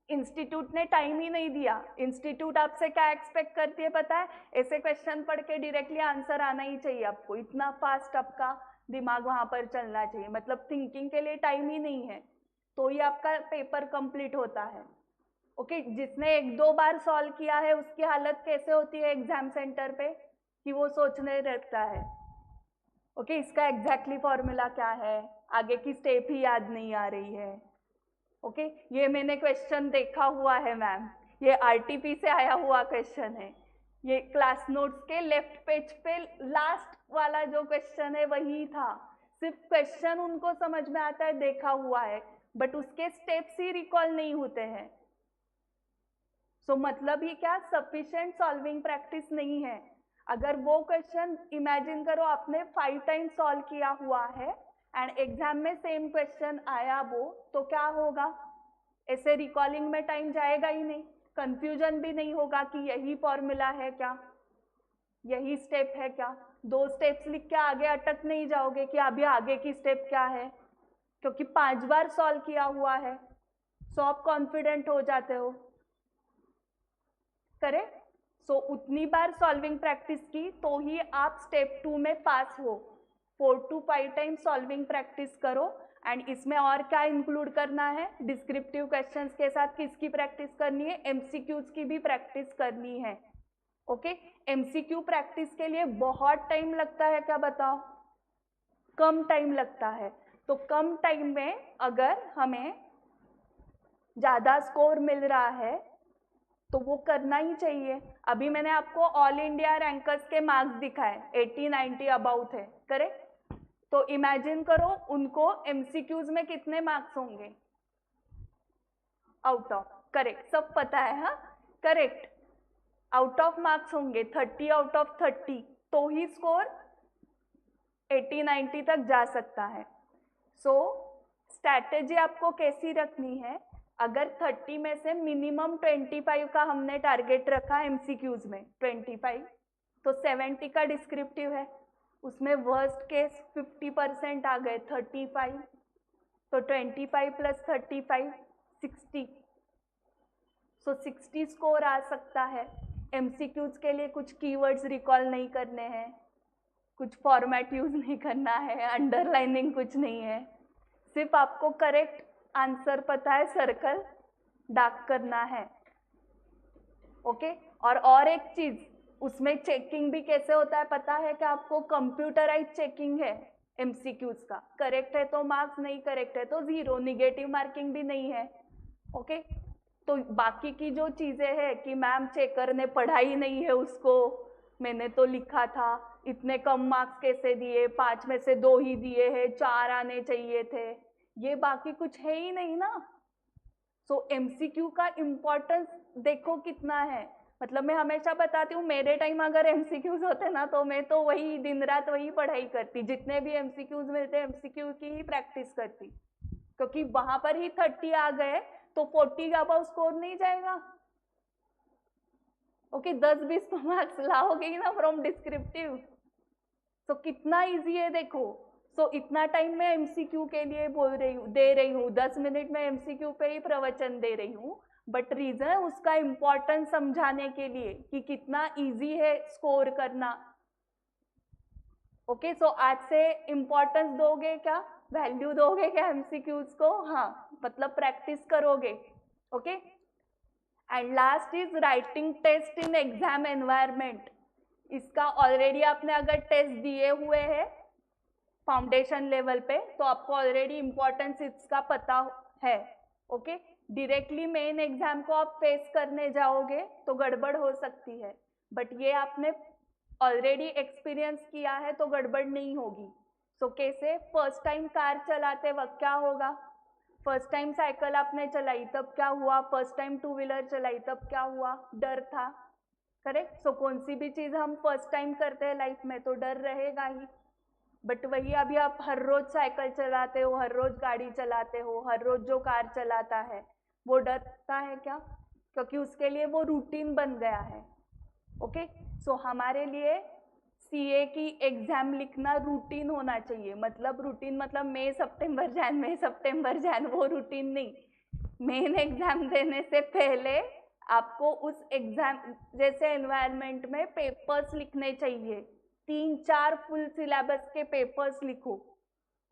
इंस्टीट्यूट ने टाइम ही नहीं दिया। इंस्टीट्यूट आपसे क्या एक्सपेक्ट करती है पता है? ऐसे क्वेश्चन पढ़ के डायरेक्टली आंसर आना ही चाहिए आपको, इतना फास्ट आपका दिमाग वहां पर चलना चाहिए। मतलब थिंकिंग के लिए टाइम ही नहीं है, तो ही आपका पेपर कंप्लीट होता है। ओके, जिसने 1-2 बार सॉल्व किया है उसकी हालत कैसे होती है एग्जाम सेंटर पे कि वो सोचने लगता है। ओके, इसका एग्जैक्टली फॉर्मूला क्या है, आगे की स्टेप ही याद नहीं आ रही है। ओके, ये मैंने क्वेश्चन देखा हुआ है मैम, ये आरटीपी से आया हुआ क्वेश्चन है। ये क्लास नोट्स के लेफ्ट पेज पे लास्ट वाला जो क्वेश्चन है वही था। सिर्फ क्वेश्चन उनको समझ में आता है, देखा हुआ है, बट उसके स्टेप्स ही रिकॉल नहीं होते हैं। सो मतलब ही क्या? सफिशिएंट सॉल्विंग प्रैक्टिस नहीं है। अगर वो क्वेश्चन इमेजिन करो आपने 5 टाइम सॉल्व किया हुआ है एंड एग्जाम में सेम क्वेश्चन आया वो, तो क्या होगा? ऐसे रिकॉलिंग में टाइम जाएगा ही नहीं, कंफ्यूजन भी नहीं होगा कि यही फॉर्मूला है क्या, यही स्टेप है क्या। 2 स्टेप्स लिख के आगे अटक नहीं जाओगे कि अभी आगे की स्टेप क्या है, क्योंकि 5 बार सॉल्व किया हुआ है, सो आप कॉन्फिडेंट हो जाते हो। करेक्ट। सो उतनी बार सॉल्विंग प्रैक्टिस की तो ही आप स्टेप 2 में पास हो। 4 to 5 टाइम सॉल्विंग प्रैक्टिस करो एंड इसमें और क्या इंक्लूड करना है? डिस्क्रिप्टिव क्वेश्चंस के साथ किसकी प्रैक्टिस करनी है? एमसीक्यूज की भी प्रैक्टिस करनी है। ओके, एमसीक्यू प्रैक्टिस के लिए बहुत टाइम लगता है क्या बताओ? कम टाइम लगता है। तो कम टाइम में अगर हमें ज़्यादा स्कोर मिल रहा है तो वो करना ही चाहिए। अभी मैंने आपको ऑल इंडिया रैंकर्स के मार्क्स दिखाए, 80-90 अबाउट है, करेक्ट? तो इमेजिन करो उनको एमसीक्यूज में कितने मार्क्स होंगे आउट ऑफ, करेक्ट, सब पता है, हाँ करेक्ट, आउट ऑफ मार्क्स होंगे 30 आउट ऑफ 30, तो ही स्कोर 80-90 तक जा सकता है। सो स्ट्रैटेजी आपको कैसी रखनी है? अगर 30 में से मिनिमम 25 का हमने टारगेट रखा एमसीक्यूज में, 25, तो 70 का डिस्क्रिप्टिव है, उसमें वर्स्ट केस 50% आ गए 35, तो 25 प्लस 35 60, सो 60 स्कोर आ सकता है। एमसीक्यूज के लिए कुछ कीवर्ड्स रिकॉल नहीं करने हैं, कुछ फॉर्मेट यूज नहीं करना है, अंडरलाइनिंग कुछ नहीं है, सिर्फ आपको करेक्ट आंसर पता है, सर्कल डार्क करना है। ओके, और एक चीज, उसमें चेकिंग भी कैसे होता है पता है कि आपको? कंप्यूटराइज चेकिंग है एमसीक्यूज का, करेक्ट है तो मार्क्स, नहीं करेक्ट है तो 0, निगेटिव मार्किंग भी नहीं है। ओके, तो बाकी की जो चीजें हैं कि मैम चेकर ने पढ़ाई नहीं है उसको, मैंने तो लिखा था, इतने कम मार्क्स कैसे दिए, 5 में से 2 ही दिए हैं, 4 आने चाहिए थे, ये बाकी कुछ है ही नहीं ना। सो एमसीक्यू का इम्पोर्टेंस देखो कितना है। मतलब मैं हमेशा बताती हूँ, मेरे टाइम अगर एमसीक्यूज होते ना तो मैं तो वही दिन रात वही पढ़ाई करती, जितने भी एमसीक्यूज मिलते एमसीक्यू की ही प्रैक्टिस करती, क्योंकि वहां पर ही 30 आ गए तो 40 का अबाउ स्कोर नहीं जाएगा। ओके, 10-20 तो मार्क्स लाओगे ही ना फ्रॉम डिस्क्रिप्टिव। सो कितना इजी है देखो। सो इतना टाइम मैं एमसीक्यू के लिए दे रही हूँ, 10 मिनट में एमसीक्यू पे ही प्रवचन दे रही हूँ, बट रीजन है उसका इम्पोर्टेंस समझाने के लिए कि कितना इजी है स्कोर करना। ओके, सो आज से इम्पोर्टेंस दोगे क्या, वैल्यू दोगे क्या एमसीक्यूज को? हाँ, मतलब प्रैक्टिस करोगे। Okay, and last is writing test in exam environment. इसका ऑलरेडी आपने अगर टेस्ट दिए हुए हैं फाउंडेशन लेवल पे तो आपको ऑलरेडी इम्पोर्टेंस इसका पता है। ओके, डायरेक्टली मेन एग्जाम को आप फेस करने जाओगे तो गड़बड़ हो सकती है, बट ये आपने ऑलरेडी एक्सपीरियंस किया है तो गड़बड़ नहीं होगी। सो कैसे? फर्स्ट टाइम कार चलाते वक्त क्या होगा, फर्स्ट टाइम साइकिल आपने चलाई तब क्या हुआ, फर्स्ट टाइम 2 व्हीलर चलाई तब क्या हुआ, डर था, करेक्ट? सो कौन सी भी चीज हम फर्स्ट टाइम करते हैं लाइफ में तो डर रहेगा ही, बट वही अभी आप हर रोज साइकिल चलाते हो, हर रोज गाड़ी चलाते हो, हर रोज जो कार चलाता है वो डरता है क्या? क्योंकि उसके लिए वो रूटीन बन गया है। ओके, सो हमारे लिए सीए की एग्जाम लिखना रूटीन होना चाहिए। मतलब रूटीन मतलब मई सितंबर जैन वो रूटीन नहीं। मेन एग्जाम देने से पहले आपको उस एग्जाम जैसे एनवायरनमेंट में पेपर्स लिखने चाहिए, 3-4 फुल सिलेबस के पेपर्स लिखो।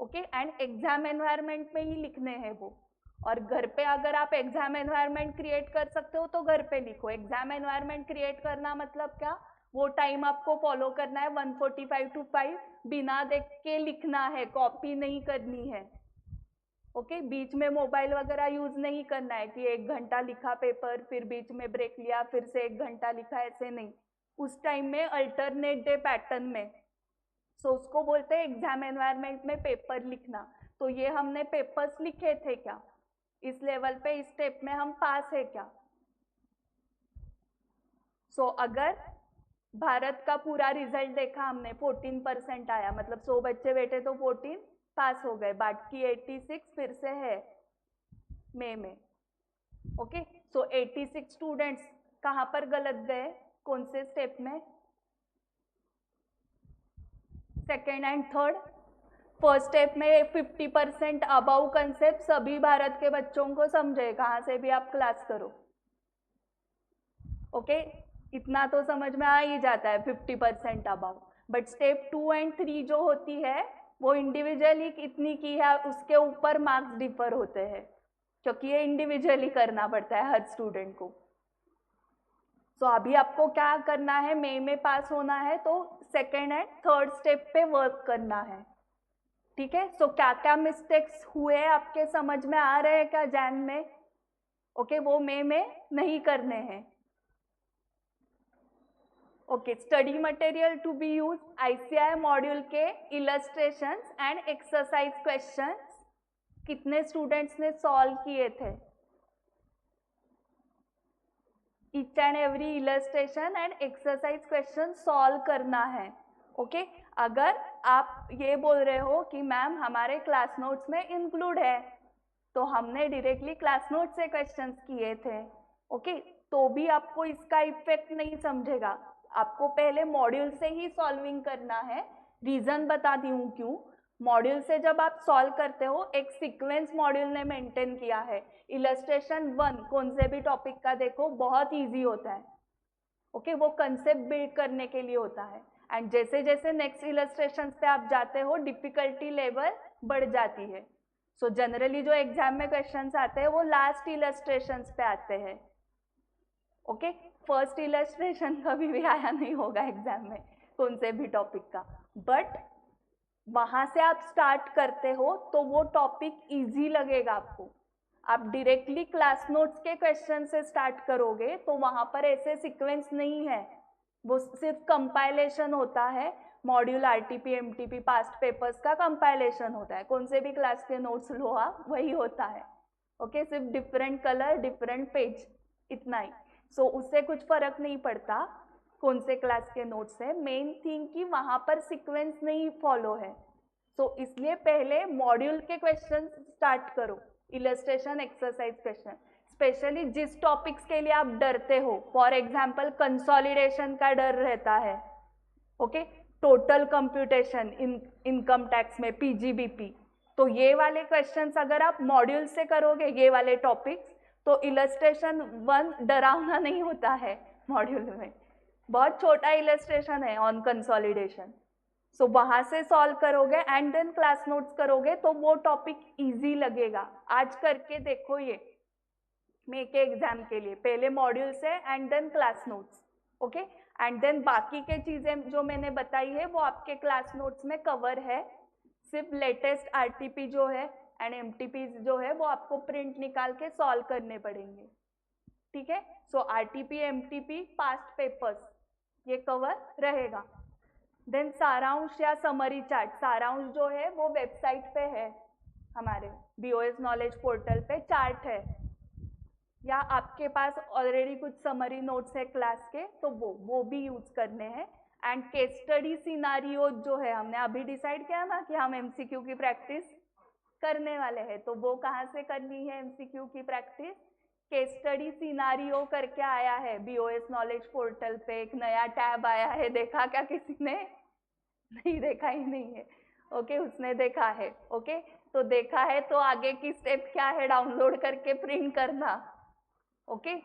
ओके, एंड एग्जाम एनवायरनमेंट में ही लिखने हैं वो। और घर पे अगर आप एग्जाम एनवायरनमेंट क्रिएट कर सकते हो तो घर पे लिखो। एग्जाम एनवायरनमेंट क्रिएट करना मतलब क्या, वो टाइम आपको फॉलो करना है 1:45 to 5, बिना देख के लिखना है, कॉपी नहीं करनी है। ओके, बीच में मोबाइल वगैरह यूज नहीं करना है कि 1 घंटा लिखा पेपर फिर बीच में ब्रेक लिया फिर से 1 घंटा लिखा, ऐसे नहीं। उस टाइम में अल्टरनेट डे पैटर्न में, सो उसको बोलते हैं एग्जाम एनवायरनमेंट में पेपर लिखना। तो ये हमने पेपर्स लिखे थे क्या इस लेवल पे, इस स्टेप में हम पास है क्या? सो अगर भारत का पूरा रिजल्ट देखा हमने, 14% आया, मतलब 100 बच्चे बैठे तो 14 पास हो गए, बाकी 86 फिर से है मई में। ओके, सो 86 स्टूडेंट्स कहाँ पर गलत गए, कौन से स्टेप में? Second and third. First step में 50% अबाउ कंसेप्ट सभी भारत के बच्चों को समझे, कहाँ से भी आप क्लास करो। ओके, इतना तो समझ में आ ही जाता है 50% अबाउ, बट स्टेप 2 एंड 3 जो होती है वो इंडिविजुअली कितनी की है उसके ऊपर मार्क्स डिफर होते हैं, क्योंकि ये इंडिविजुअली करना पड़ता है हर स्टूडेंट को। सो अभी आपको क्या करना है, मई में पास होना है तो सेकेंड एंड थर्ड स्टेप पे वर्क करना है, ठीक है। सो क्या क्या मिस्टेक्स हुए आपके समझ में आ रहे हैं क्या जैन में? ओके, वो मई में नहीं करने हैं। Okay, study material to be use ICI module के इलस्ट्रेशंस एंड एक्सरसाइज क्वेश्चंस कितने स्टूडेंट्स ने सॉल्व किए थे? Each and every illustration and exercise question solve करना है। ओके, अगर आप ये बोल रहे हो कि मैम हमारे क्लास नोट्स में इंक्लूड है, तो हमने डायरेक्टली क्लास नोट से क्वेश्चंस किए थे, ओके, तो भी आपको इसका इफेक्ट नहीं समझेगा। आपको पहले मॉड्यूल से ही सॉल्विंग करना है। रीजन बताती हूँ क्यों। मॉड्यूल से जब आप सॉल्व करते हो, एक सीक्वेंस मॉड्यूल ने मेंटेन किया है। इलस्ट्रेशन 1 कौन से भी टॉपिक का देखो बहुत इजी होता है, ओके, वो कंसेप्ट बिल्ड करने के लिए होता है। एंड जैसे जैसे नेक्स्ट इलस्ट्रेशन पे आप जाते हो, डिफिकल्टी लेवल बढ़ जाती है। सो जनरली जो एग्जाम में क्वेश्चंस आते हैं वो लास्ट इलस्ट्रेशन पे आते हैं, ओके। फर्स्ट इलस्ट्रेशन कभी भी आया नहीं होगा एग्जाम में कौन से भी टॉपिक का, बट वहां से आप स्टार्ट करते हो तो वो टॉपिक इजी लगेगा आपको। आप डायरेक्टली क्लास नोट्स के क्वेश्चन से स्टार्ट करोगे तो वहां पर ऐसे सीक्वेंस नहीं है, वो सिर्फ कंपाइलेशन होता है। Module RTP MTP past papers का कंपाइलेशन होता है, कौन से भी क्लास के नोट्स लो आप वही होता है, ओके, सिर्फ डिफरेंट कलर डिफरेंट पेज, इतना ही। सो उससे कुछ फर्क नहीं पड़ता कौन से क्लास के नोट्स है। मेन थिंग कि वहां पर सीक्वेंस नहीं फॉलो है। सो इसलिए पहले मॉड्यूल के क्वेश्चन स्टार्ट करो, इलस्ट्रेशन एक्सरसाइज क्वेश्चन, स्पेशली जिस टॉपिक्स के लिए आप डरते हो। फॉर एग्जाम्पल कंसोलिडेशन का डर रहता है, okay, total computation income tax में PGBP, तो ये वाले क्वेश्चंस अगर आप मॉड्यूल से करोगे ये वाले टॉपिक्स, तो इलस्ट्रेशन 1 डरावना नहीं होता है मॉड्यूल में, बहुत छोटा इलस्ट्रेशन है ऑन कंसोलिडेशन। सो वहां से सॉल्व करोगे एंड देन क्लास नोट्स करोगे तो वो टॉपिक इजी लगेगा। आज करके देखो ये मे के एग्जाम के लिए, पहले मॉड्यूल से and then class notes, okay, and then बाकी के चीजें जो मैंने बताई है वो आपके क्लास नोट्स में कवर है। सिर्फ लेटेस्ट RTP जो है एंड MTP जो है वो आपको प्रिंट निकाल के सॉल्व करने पड़ेंगे, ठीक है। सो RTP MTP पास्ट पेपर्स ये कवर रहेगा। देन सारांश या समरी चार्ट, सारांश जो है वो वेबसाइट पे है, हमारे BOS नॉलेज पोर्टल पे चार्ट है, या आपके पास ऑलरेडी कुछ समरी नोट्स है क्लास के तो वो भी यूज करने हैं। एंड केस स्टडी सिनारियो जो है हमने अभी डिसाइड किया ना कि हम MCQ की प्रैक्टिस करने वाले हैं, तो वो कहाँ से करनी है MCQ की प्रैक्टिस? केस स्टडी सिनारियो करके आया है BOS नॉलेज पोर्टल पे, एक नया टैब आया है, देखा क्या किसी ने? नहीं देखा ही नहीं है, ओके, उसने देखा है, ओके, तो देखा है तो आगे की स्टेप क्या है? डाउनलोड करके प्रिंट करना, ओके।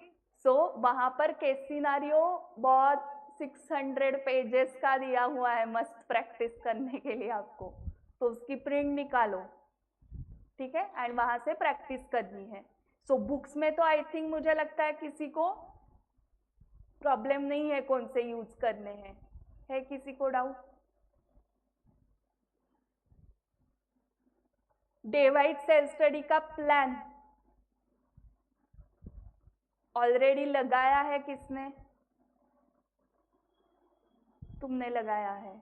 सो वहां पर केस सिनारियो बहुत 600 पेजेस का दिया हुआ है मस्त प्रैक्टिस करने के लिए आपको, तो उसकी प्रिंट निकालो, ठीक है, एंड वहां से प्रैक्टिस करनी है। सो बुक्स में तो आई थिंक मुझे लगता है किसी को प्रॉब्लम नहीं है कौन से यूज करने हैं, है किसी को doubt? Day wise self study का प्लान ऑलरेडी लगाया है किसने? तुमने लगाया है,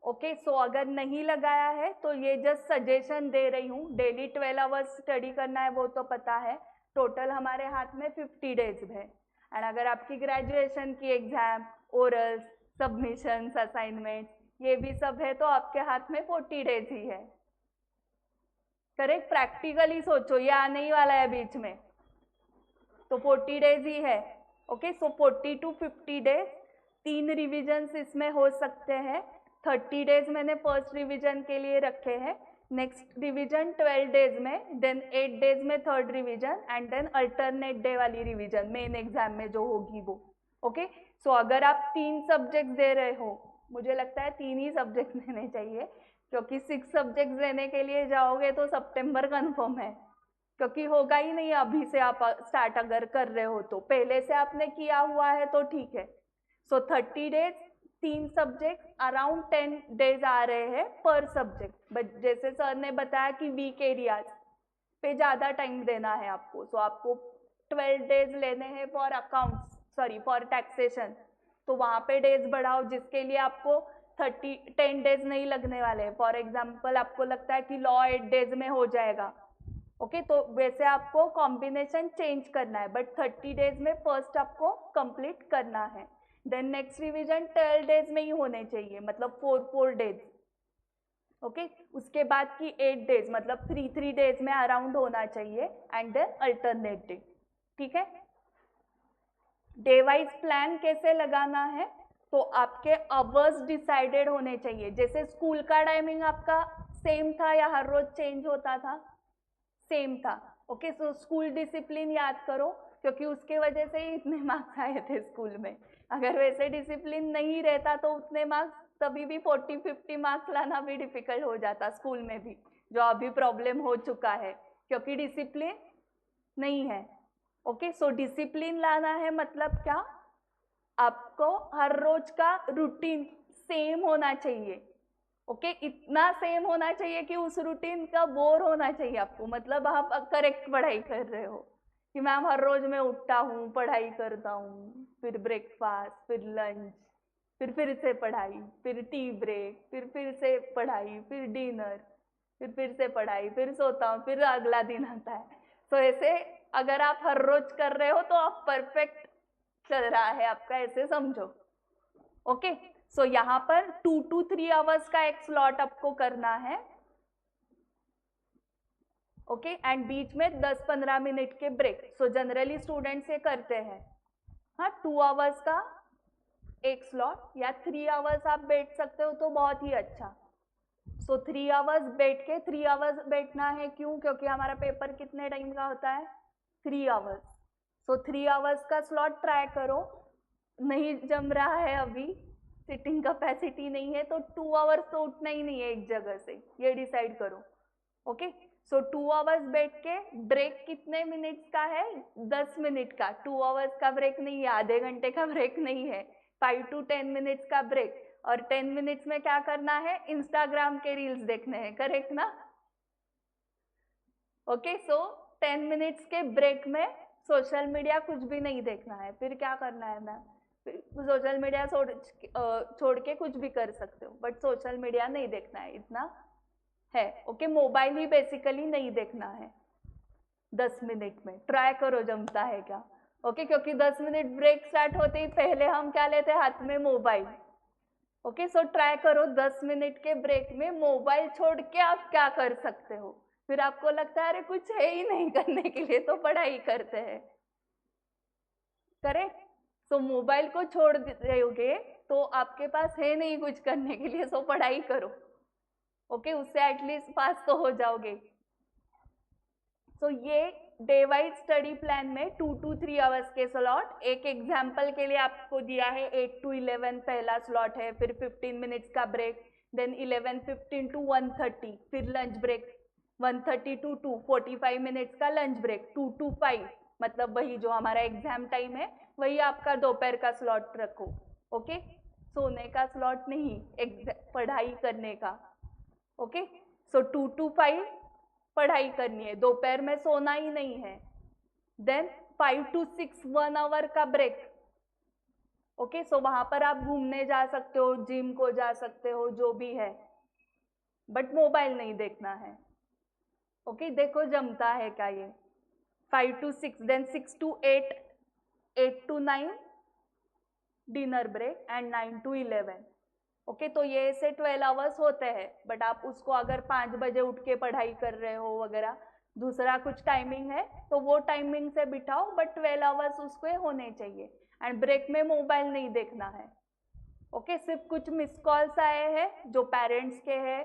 ओके। सो अगर नहीं लगाया है तो ये जस्ट सजेशन दे रही हूँ। डेली 12 आवर्स स्टडी करना है वो तो पता है, टोटल हमारे हाथ में 50 डेज है। एंड अगर आपकी ग्रेजुएशन की एग्जाम, ओरल्स, सबमिशंस, असाइनमेंट ये भी सब है तो आपके हाथ में 40 डेज ही है, करेक्ट। प्रैक्टिकली सोचो, ये आने ही वाला है बीच में, तो 40 डेज ही है, okay. So 40 to 50 days, 3 revisions इसमें हो सकते हैं। 30 डेज मैंने फर्स्ट रिवीजन के लिए रखे हैं, नेक्स्ट रिवीजन 12 डेज में, देन 8 डेज में third revision, and then alternate day वाली रिवीजन मेन एग्जाम में जो होगी वो, ओके। सो अगर आप 3 सब्जेक्ट दे रहे हो, मुझे लगता है 3 ही सब्जेक्ट देने चाहिए, क्योंकि 6 सब्जेक्ट देने के लिए जाओगे तो सितंबर कन्फर्म है, क्योंकि होगा ही नहीं अभी से आप स्टार्ट अगर कर रहे हो तो, पहले से आपने किया हुआ है तो ठीक है। सो 30 डेज 3 सब्जेक्ट अराउंड 10 डेज आ रहे हैं पर सब्जेक्ट, बट जैसे सर ने बताया कि वीक एरियाज पे ज़्यादा टाइम देना है आपको। सो आपको 12 डेज लेने हैं for accounts, sorry for taxation, तो वहाँ पे डेज बढ़ाओ जिसके लिए आपको 10 डेज नहीं लगने वाले हैं। फॉर एग्जाम्पल आपको लगता है कि लॉ 8 डेज में हो जाएगा, ओके तो वैसे आपको कॉम्बिनेशन चेंज करना है, बट 30 डेज में फर्स्ट आपको कंप्लीट करना है। देन नेक्स्ट रिवीजन 12 डेज में ही होने चाहिए, मतलब 4 डेज, ओके उसके बाद की 8 डेज मतलब 3 डेज में अराउंड होना चाहिए, एंड देन अल्टरनेट डे, ठीक है। डे वाइज प्लान कैसे लगाना है, तो आपके अवर्स डिसाइडेड होने चाहिए। जैसे स्कूल का टाइमिंग आपका सेम था या हर रोज चेंज होता था, सेम था, ओके सो स्कूल डिसिप्लिन याद करो, क्योंकि उसके वजह से ही इतने मार्क्स आए थे स्कूल में। अगर वैसे डिसिप्लिन नहीं रहता तो उतने मार्क्स तभी भी 40-50 मार्क्स लाना भी डिफिकल्ट हो जाता स्कूल में भी, जो अभी प्रॉब्लम हो चुका है क्योंकि डिसिप्लिन नहीं है। ओके सो डिसिप्लिन लाना है मतलब क्या, आपको हर रोज का रूटीन सेम होना चाहिए, ओके इतना सेम होना चाहिए कि उस रूटीन का बोर होना चाहिए आपको, मतलब आप करेक्ट पढ़ाई कर रहे हो कि मैम हर रोज मैं उठता हूँ, पढ़ाई करता हूँ, फिर ब्रेकफास्ट, फिर लंच, फिर से पढ़ाई, फिर टी ब्रेक, फिर से पढ़ाई, फिर डिनर, फिर से पढ़ाई, फिर सोता हूँ, फिर अगला दिन आता है। तो ऐसे अगर आप हर रोज कर रहे हो तो आप परफेक्ट चल रहा है आपका, ऐसे समझो, ओके सो यहाँ पर 2 to 3 आवर्स का एक स्लॉट आपको करना है, ओके एंड बीच में 10-15 मिनट के ब्रेक। सो जनरली स्टूडेंट्स ये करते हैं, हाँ 2 आवर्स का एक स्लॉट या 3 आवर्स आप बैठ सकते हो तो बहुत ही अच्छा। सो 3 आवर्स बैठ के, 3 आवर्स बैठना है क्यों, क्योंकि हमारा पेपर कितने टाइम का होता है, 3 आवर्स। सो 3 आवर्स का स्लॉट ट्राई करो, नहीं जम रहा है अभी, सिटिंग कैपेसिटी नहीं है तो 2 आवर्स तो उठना ही नहीं है एक जगह से, ये डिसाइड करो, ओके सो 2 आवर्स बैठ के ब्रेक कितने मिनट्स का है, 10 मिनट का, 2 आवर्स का ब्रेक नहीं है, आधे घंटे का ब्रेक नहीं है, 5 to 10 मिनट्स का ब्रेक। और 10 मिनट्स में क्या करना है, इंस्टाग्राम के रील्स देखने हैं, करेक्ट ना, ओके सो 10 मिनट्स के ब्रेक में सोशल मीडिया कुछ भी नहीं देखना है। फिर क्या करना है मैम, सोशल मीडिया छोड़ के कुछ भी कर सकते हो, बट सोशल मीडिया नहीं देखना है, इतना है, ओके मोबाइल ही बेसिकली नहीं देखना है 10 मिनट में। ट्राई करो जमता है क्या, ओके क्योंकि 10 मिनट ब्रेक स्टार्ट होते ही पहले हम क्या लेते हैं, हाथ में मोबाइल, ओके सो ट्राई करो 10 मिनट के ब्रेक में मोबाइल छोड़ के आप क्या कर सकते हो। फिर आपको लगता है अरे कुछ है ही नहीं करने के लिए तो पढ़ाई करते हैं, करेक्ट सो मोबाइल को छोड़ दोगे तो आपके पास है नहीं कुछ करने के लिए, सो पढ़ाई करो, ओके उससे एटलीस्ट पास तो हो जाओगे। सो ये डे वाइज स्टडी प्लान में 2 to 3 आवर्स के स्लॉट, एक एग्जाम्पल के लिए आपको दिया है 8 to 11 पहला स्लॉट है, फिर 15 मिनट्स का ब्रेक, देन 11:15 to 1:30 फिर लंच ब्रेक, 1:30 to 2 45 मिनट्स का लंच ब्रेक, 2 to 5 मतलब वही जो हमारा एग्जाम टाइम है वही आपका दोपहर का स्लॉट रखो, ओके सोने का स्लॉट नहीं, पढ़ाई करने का, ओके सो 2 to 5 पढ़ाई करनी है, दोपहर में सोना ही नहीं है। देन 5 to 6 1 आवर का ब्रेक, ओके सो वहां पर आप घूमने जा सकते हो, जिम को जा सकते हो, जो भी है, बट मोबाइल नहीं देखना है, ओके देखो जमता है क्या ये। 5 to 6 then 6 to 8 8 to 9 dinner break and 9 to 11, okay तो ये ऐसे 12 आवर्स होते हैं, बट आप उसको अगर 5 बजे उठ के पढ़ाई कर रहे हो वगैरह, दूसरा कुछ टाइमिंग है तो वो टाइमिंग से बिठाओ, बट 12 आवर्स उसको होने चाहिए। एंड ब्रेक में मोबाइल नहीं देखना है, ओके सिर्फ कुछ मिस कॉल्स आए हैं जो पेरेंट्स के हैं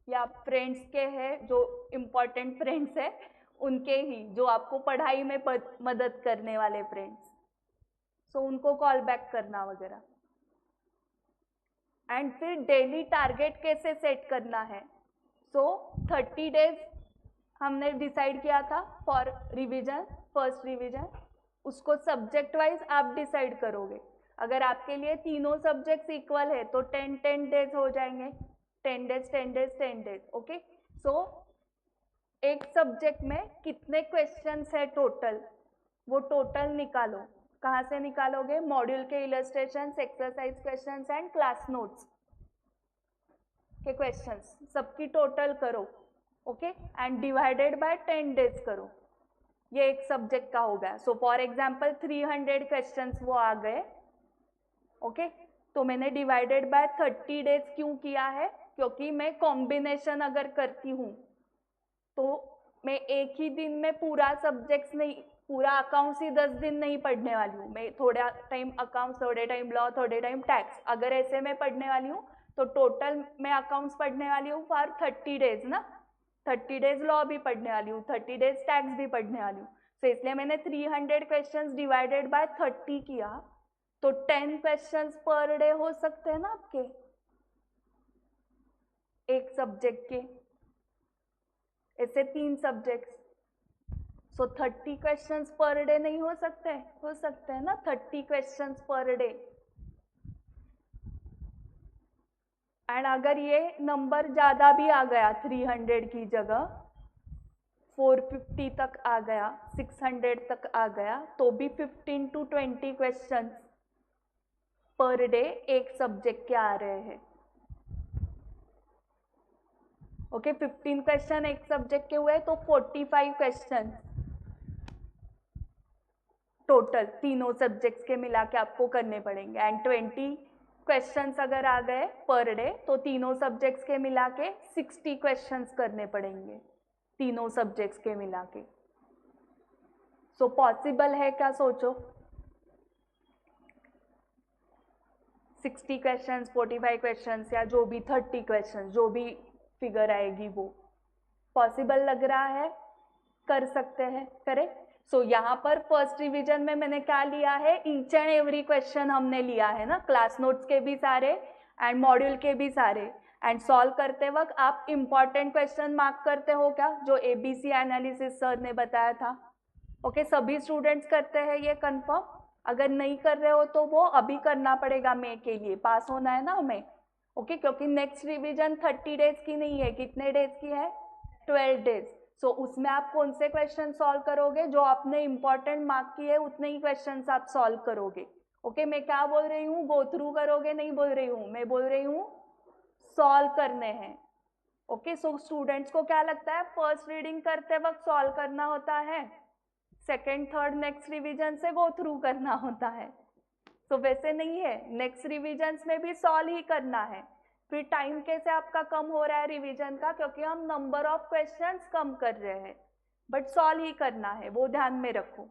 या फ्रेंड्स के हैं, जो इम्पोर्टेंट फ्रेंड्स हैं उनके ही, जो आपको पढ़ाई में मदद करने वाले फ्रेंड्स, सो उनको कॉल बैक करना वगैरह। एंड फिर डेली टारगेट कैसे सेट करना है, सो 30 डेज हमने डिसाइड किया था फॉर रिवीजन, फर्स्ट रिवीजन, उसको सब्जेक्ट वाइज आप डिसाइड करोगे। अगर आपके लिए तीनों सब्जेक्ट्स इक्वल है तो 10 डेज हो जाएंगे, 10 डेज 10 डेज 10 डेज। ओके, सो एक सब्जेक्ट में कितने क्वेश्चंस है टोटल, वो टोटल निकालो। कहाँ से निकालोगे? मॉड्यूल के illustrations, exercise questions and class notes के क्वेश्चंस सबकी टोटल करो। Okay, and divided by 10 days करो। ये एक सब्जेक्ट का हो गया। सो फॉर एग्जांपल 300 क्वेश्चंस वो आ गए। ओके, तो मैंने डिवाइडेड बाय 30 डेज क्यों किया है? क्योंकि मैं कॉम्बिनेशन अगर करती हूँ तो मैं एक ही दिन में पूरा सब्जेक्ट्स नहीं, पूरा अकाउंट्स ही 10 दिन नहीं पढ़ने वाली हूँ। मैं थोड़ा टाइम अकाउंट्स, थोड़े टाइम लॉ, थोड़े टाइम टैक्स, अगर ऐसे में पढ़ने वाली हूँ तो टोटल मैं अकाउंट्स पढ़ने वाली हूँ फॉर 30 डेज ना, 30 डेज लॉ भी पढ़ने वाली हूँ, 30 डेज टैक्स भी पढ़ने वाली हूँ। तो इसलिए मैंने 300 क्वेश्चंस डिवाइडेड बाय 30 किया, तो 10 क्वेश्चंस पर डे हो सकते हैं ना आपके एक सब्जेक्ट के, ऐसे 3 सब्जेक्ट्स। सो 30 क्वेश्चंस पर डे नहीं हो सकते? हो सकते हैं ना 30 क्वेश्चंस पर डे। एंड अगर ये नंबर ज़्यादा भी आ गया, 300 की जगह 450 तक आ गया, 600 तक आ गया, तो भी 15 to 20 क्वेश्चंस पर डे एक सब्जेक्ट के आ रहे हैं। ओके, 15 क्वेश्चन एक सब्जेक्ट के हुए तो 45 क्वेश्चन टोटल तीनों सब्जेक्ट्स के मिला के आपको करने पड़ेंगे। एंड 20 क्वेश्चंस अगर आ गए पर डे तो तीनों सब्जेक्ट्स के मिला के 60 क्वेश्चंस करने पड़ेंगे, तीनों सब्जेक्ट्स के मिला के। सो पॉसिबल है क्या? सोचो, 60 क्वेश्चंस, 45 क्वेश्चंस या जो भी 30 क्वेश्चंस, जो भी फिगर आएगी वो पॉसिबल लग रहा है? कर सकते हैं, करेक्ट। सो यहाँ पर फर्स्ट रिवीजन में मैंने क्या लिया है? ईच एंड एवरी क्वेश्चन हमने लिया है ना, क्लास नोट्स के भी सारे एंड मॉड्यूल के भी सारे। एंड सॉल्व करते वक्त आप इंपॉर्टेंट क्वेश्चन मार्क करते हो क्या, जो एबीसी एनालिसिस सर ने बताया था? ओके, सभी स्टूडेंट्स करते हैं ये कंफर्म? अगर नहीं कर रहे हो तो वो अभी करना पड़ेगा, मई के लिए पास होना है ना हमें। ओके, क्योंकि नेक्स्ट रिवीजन 30 डेज की नहीं है, कितने डेज की है? 12 डेज। सो उसमें आप कौन से क्वेश्चन सॉल्व करोगे? जो आपने इंपॉर्टेंट मार्क किए उतने ही क्वेश्चन आप सॉल्व करोगे। ओके, मैं क्या बोल रही हूँ? गो थ्रू करोगे नहीं बोल रही हूँ, मैं बोल रही हूँ सॉल्व करने हैं। ओके, सो स्टूडेंट्स को क्या लगता है फर्स्ट रीडिंग करते वक्त सॉल्व करना होता है, सेकेंड थर्ड नेक्स्ट रिवीजन से गो थ्रू करना होता है। तो वैसे नहीं है, नेक्स्ट रिवीजन्स में भी सॉल्व ही करना है। फिर टाइम कैसे आपका कम हो रहा है रिवीजन का? क्योंकि हम नंबर ऑफ क्वेश्चंस कम कर रहे हैं, बट सॉल्व ही करना है, वो ध्यान में रखो,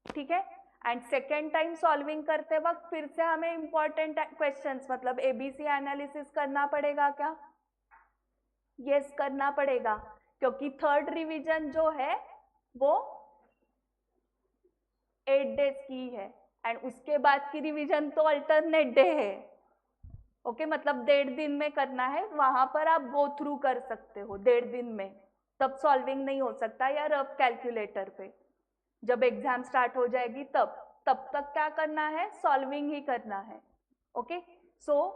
ठीक है। एंड सेकेंड टाइम सॉल्विंग करते वक्त फिर से हमें इंपॉर्टेंट क्वेश्चंस मतलब एबीसी एनालिसिस करना पड़ेगा क्या? यस, करना पड़ेगा, क्योंकि थर्ड रिवीजन जो है वो 8 डेज की है एंड उसके बाद की रिवीजन तो अल्टरनेट डे है। ओके, मतलब 1.5 दिन में करना है, वहां पर आप गो थ्रू कर सकते हो 1.5 दिन में, तब सॉल्विंग नहीं हो सकता या रफ कैलकुलेटर पे। जब एग्जाम स्टार्ट हो जाएगी तब तक क्या करना है? सॉल्विंग ही करना है। ओके, सो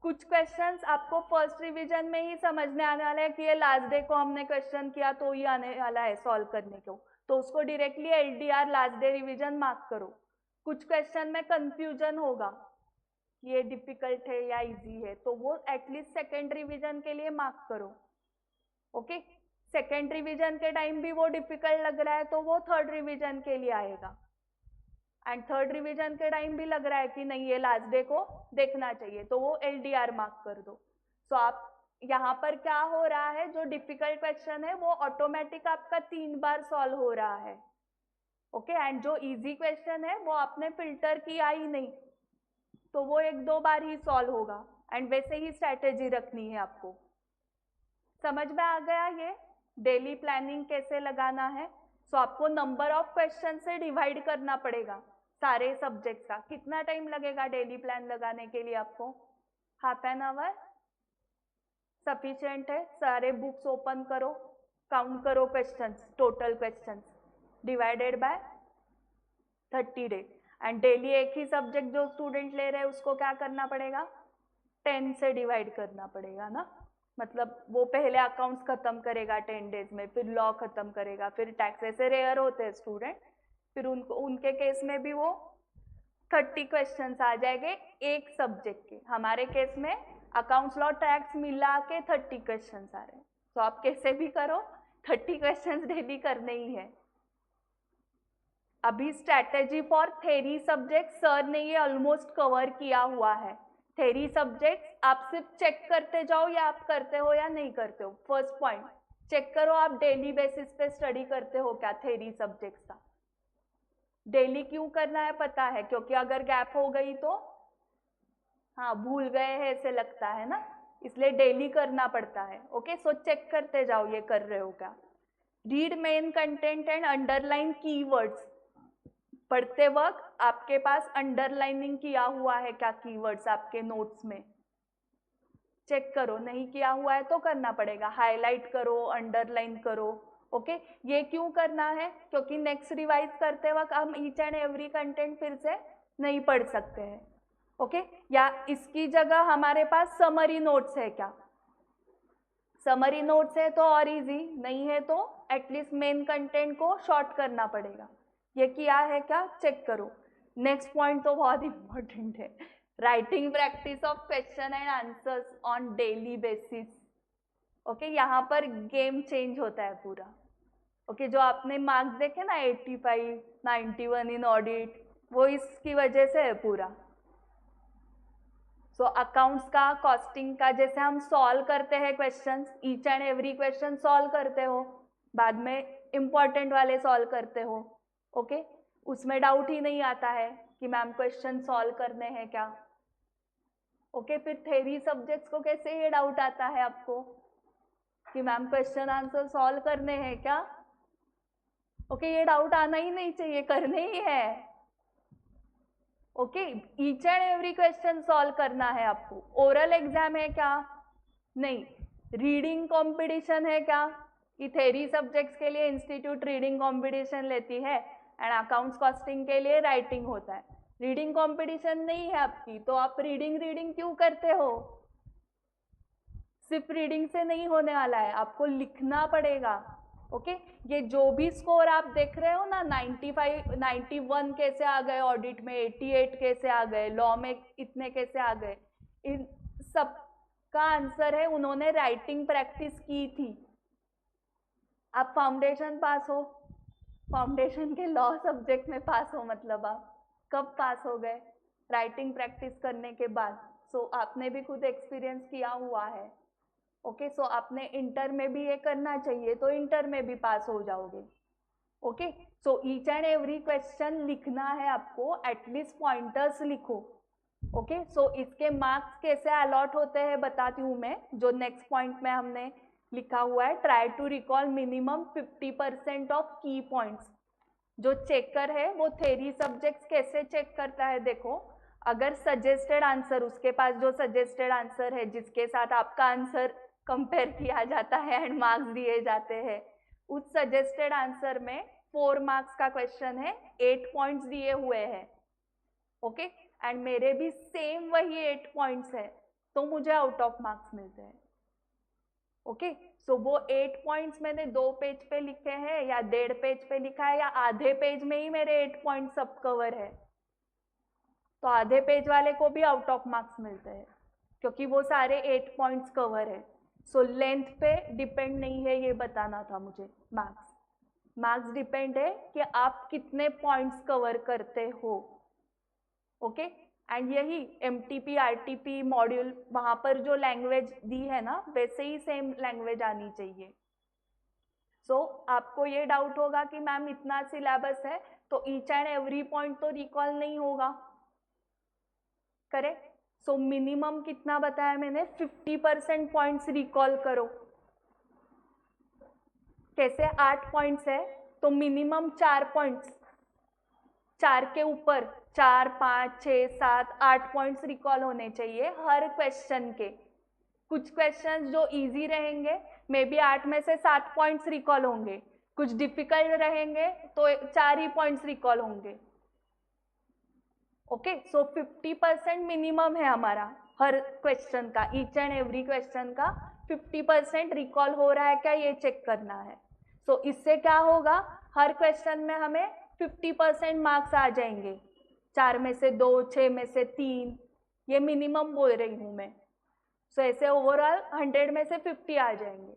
कुछ क्वेश्चंस आपको फर्स्ट रिवीजन में ही समझने आने वाला है कि ये लास्ट डे को हमने क्वेश्चन किया तो ही आने वाला है सॉल्व करने को, तो उसको directly LDR last day revision mark करो। कुछ क्वेश्चन में कंफ्यूजन होगा, ये डिफिकल्ट है या इजी है, तो वो एटलीस्ट सेकेंड रिवीजन के लिए मार्क करो। ओके, सेकेंड रिवीजन के टाइम भी वो डिफिकल्ट लग रहा है तो वो थर्ड रिवीजन के लिए आएगा। एंड थर्ड रिवीजन के टाइम भी लग रहा है कि नहीं ये लास्ट डे को देखना चाहिए, तो वो एलडीआर मार्क कर दो। सो आप यहाँ पर क्या हो रहा है, जो डिफिकल्ट क्वेश्चन है वो ऑटोमेटिक आपका 3 बार सॉल्व हो रहा है। ओके, एंड जो इजी क्वेश्चन है वो आपने फिल्टर किया ही नहीं, तो वो 1-2 बार ही सॉल्व होगा। एंड वैसे ही स्ट्रैटेजी रखनी है आपको। समझ में आ गया ये डेली प्लानिंग कैसे लगाना है? सो आपको नंबर ऑफ क्वेश्चन से डिवाइड करना पड़ेगा सारे सब्जेक्ट्स का। कितना टाइम लगेगा डेली प्लान लगाने के लिए आपको? ½ एन आवर सफिशिएंट है। सारे बुक्स ओपन करो, काउंट करो questions, total questions divided by 30 day, and daily एक ही सब्जेक्ट जो स्टूडेंट ले रहे हैं उसको क्या करना पड़ेगा, 10 से डिवाइड करना पड़ेगा ना। मतलब वो पहले अकाउंट्स खत्म करेगा 10 डेज में, फिर लॉ खत्म करेगा, फिर टैक्स, ऐसे रेयर होते हैं स्टूडेंट, फिर उनको उनके केस में भी वो 30 क्वेश्चंस आ जाएंगे एक सब्जेक्ट के। हमारे केस में अकाउंट्स लॉ टैक्स मिला के 30 क्वेश्चंस आ रहे हैं। तो आप कैसे भी करो 30 क्वेश्चंस डेली करने ही है। अभी strategy for theory subject sir ने ये ऑलमोस्ट कवर किया हुआ है। थेरी सब्जेक्ट आप सिर्फ चेक करते जाओ या आप करते हो या नहीं करते हो। फर्स्ट पॉइंट चेक करो, आप डेली बेसिस पे स्टडी करते हो क्या थेरी सब्जेक्ट्स का। डेली क्यों करना है पता है, क्योंकि अगर गैप हो गई तो हाँ भूल गए हैं ऐसे लगता है ना, इसलिए डेली करना पड़ता है। ओके, सो चेक करते जाओ ये कर रहे हो क्या। Read main content and underline keywords, पढ़ते वक्त आपके पास अंडरलाइनिंग किया हुआ है क्या कीवर्ड्स आपके नोट्स में, चेक करो। नहीं किया हुआ है तो करना पड़ेगा, हाईलाइट करो, अंडरलाइन करो। ओके, ये क्यों करना है, क्योंकि नेक्स्ट रिवाइज करते वक्त हम ईच एंड एवरी कंटेंट फिर से नहीं पढ़ सकते हैं। ओके, या इसकी जगह हमारे पास समरी नोट्स है क्या, समरी नोट्स है तो और इजी, नहीं है तो एटलीस्ट मेन कंटेंट को शॉर्ट करना पड़ेगा। ये किया है क्या, चेक करो। नेक्स्ट पॉइंट तो बहुत इंपॉर्टेंट है, writing practice of question and answers on daily basis. Okay, यहाँ पर गेम चेंज होता है पूरा। ओके, जो आपने मार्क्स देखे ना 85, 91 इन ऑडिट, वो इसकी वजह से है पूरा। सो अकाउंट्स का, कॉस्टिंग का, जैसे हम सॉल्व करते हैं questions, each and every question solve करते हो, बाद में इंपॉर्टेंट वाले सॉल्व करते हो। ओके, उसमें डाउट ही नहीं आता है कि मैम क्वेश्चन सॉल्व करने हैं क्या। ओके, फिर थेरी सब्जेक्ट्स को कैसे ये डाउट आता है आपको कि मैम क्वेश्चन आंसर सॉल्व करने हैं क्या। ओके, ये डाउट आना ही नहीं चाहिए, करने ही है। Okay, each and every question solve करना है आपको। ओरल एग्जाम है क्या, नहीं। रीडिंग कंपटीशन है क्या, कि थेरी सब्जेक्ट्स के लिए इंस्टीट्यूट रीडिंग कंपटीशन लेती है एंड अकाउंट्स कॉस्टिंग के लिए राइटिंग होता है। रीडिंग कंपटीशन नहीं है आपकी तो आप रीडिंग क्यों करते हो, सिर्फ रीडिंग से नहीं होने वाला है, आपको लिखना पड़ेगा। ओके, ये जो भी स्कोर आप देख रहे हो ना, 95, 91 कैसे आ गए ऑडिट में, 88 कैसे आ गए, लॉ में इतने कैसे आ गए, इन सब का आंसर है उन्होंने राइटिंग प्रैक्टिस की थी। आप फाउंडेशन पास हो, फाउंडेशन के लॉ सब्जेक्ट में पास हो, मतलब आप कब पास हो गए, राइटिंग प्रैक्टिस करने के बाद। सो आपने भी खुद एक्सपीरियंस किया हुआ है। ओके, सो आपने इंटर में भी ये करना चाहिए तो इंटर में भी पास हो जाओगे। Okay, so each and every question लिखना है आपको, एटलीस्ट पॉइंटर्स लिखो। ओके, सो इसके मार्क्स कैसे अलॉट होते हैं बताती हूँ मैं। जो नेक्स्ट पॉइंट में हमने लिखा हुआ है, try to recall minimum 50% of key points. जो चेकर है वो थेरी सब्जेक्ट्स कैसे चेक करता है, देखो अगर सजेस्टेड आंसर, उसके पास जो सजेस्टेड आंसर है जिसके साथ आपका आंसर कंपेयर किया जाता है एंड मार्क्स दिए जाते हैं, उस सजेस्टेड आंसर में 4 मार्क्स का क्वेश्चन है, 8 पॉइंट्स दिए हुए हैं। ओके, एंड मेरे भी सेम वही 8 पॉइंट्स है तो मुझे आउट ऑफ मार्क्स मिलते हैं। ओके, सो वो 8 पॉइंट्स मैंने 2 पेज पे लिखे हैं या 1.5 पेज पे लिखा है या आधे पेज में ही मेरे 8 पॉइंट सब कवर है, तो आधे पेज वाले को भी आउट ऑफ मार्क्स मिलते हैं क्योंकि वो सारे 8 पॉइंट्स कवर है। सो लेंथ पे डिपेंड नहीं है, ये बताना था मुझे। मार्क्स डिपेंड है कि आप कितने पॉइंट्स कवर करते हो। ओके, एंड यही MTP RTP मॉड्यूल, वहां पर जो लैंग्वेज दी है ना वैसे ही सेम लैंग्वेज आनी चाहिए। सो आपको ये डाउट होगा कि मैम इतना सिलेबस है तो ईच एंड एवरी पॉइंट तो रिकॉल नहीं होगा, करेक्ट। सो मिनिमम कितना बताया मैंने, 50% पॉइंट्स रिकॉल करो। कैसे, 8 पॉइंट्स है तो मिनिमम 4 पॉइंट्स, 4 के ऊपर 4, 5, 6, 7, 8 पॉइंट्स रिकॉल होने चाहिए हर क्वेश्चन के। कुछ क्वेश्चंस जो इजी रहेंगे मे बी 8 में से 7 पॉइंट्स रिकॉल होंगे, कुछ डिफिकल्ट रहेंगे तो 4 ही पॉइंट्स रिकॉल होंगे। ओके, सो 50% मिनिमम है हमारा हर क्वेश्चन का, ईच एंड एवरी क्वेश्चन का 50% रिकॉल हो रहा है क्या, ये चेक करना है। सो इससे क्या होगा, हर क्वेश्चन में हमें 50% मार्क्स आ जाएंगे, 4 में से 2, 6 में से 3, ये मिनिमम बोल रही हूँ मैं। सो ऐसे ओवरऑल 100 में से 50 आ जाएंगे।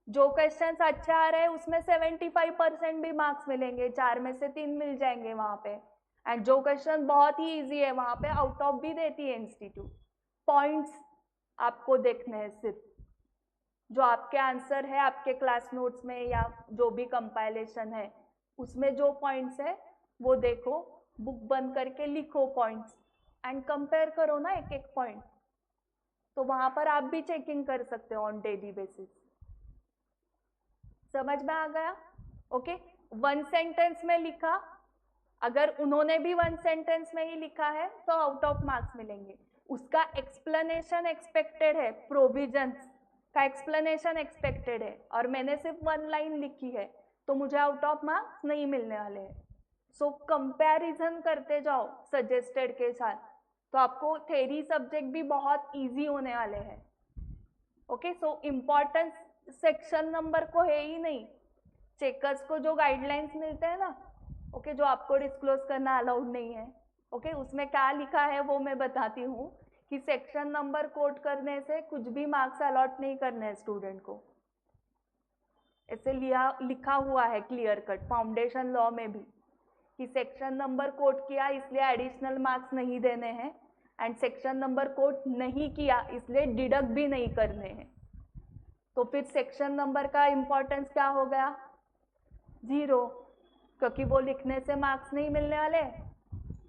जो क्वेश्चंस अच्छे आ रहे हैं उसमें 75% भी मार्क्स मिलेंगे, 4 में से 3 मिल जाएंगे वहां पे। एंड जो क्वेश्चन बहुत ही इजी है वहां पे आउट ऑफ भी देती है इंस्टीट्यूट। पॉइंट्स आपको देखने हैं, सिर्फ जो आपके आंसर है आपके क्लास नोट्स में या जो भी कंपाइलेशन है उसमें जो पॉइंट्स है वो देखो, बुक बंद करके लिखो पॉइंट्स एंड कंपेयर करो ना एक एक पॉइंट। तो वहां पर आप भी चेकिंग कर सकते हो ऑन डेली बेसिस। समझ में आ गया? ओके, 1 सेंटेंस में लिखा, अगर उन्होंने भी 1 सेंटेंस में ही लिखा है तो आउट ऑफ मार्क्स मिलेंगे। उसका एक्सप्लेनेशन एक्सपेक्टेड है, प्रोविजंस का एक्सप्लेनेशन एक्सपेक्टेड है, और मैंने सिर्फ 1 लाइन लिखी है तो मुझे आउट ऑफ मार्क्स नहीं मिलने वाले हैं। सो कंपैरिजन करते जाओ सजेस्टेड के साथ, तो आपको थ्योरी सब्जेक्ट भी बहुत इजी होने वाले हैं। ओके, सो इम्पोर्टेंस सेक्शन नंबर को है ही नहीं। चेकर्स को जो गाइडलाइंस मिलते हैं ना, ओके, जो आपको डिस्क्लोज करना अलाउड नहीं है, ओके, उसमें क्या लिखा है वो मैं बताती हूँ कि सेक्शन नंबर कोट करने से कुछ भी मार्क्स अलॉट नहीं करने हैं स्टूडेंट को। ऐसे लिखा हुआ है क्लियर कट फाउंडेशन लॉ में भी कि सेक्शन नंबर कोट किया इसलिए एडिशनल मार्क्स नहीं देने हैं, एंड सेक्शन नंबर कोट नहीं किया इसलिए डिडक्ट भी नहीं करने हैं। तो फिर सेक्शन नंबर का इम्पोर्टेंस क्या हो गया, 0, क्योंकि वो लिखने से मार्क्स नहीं मिलने वाले,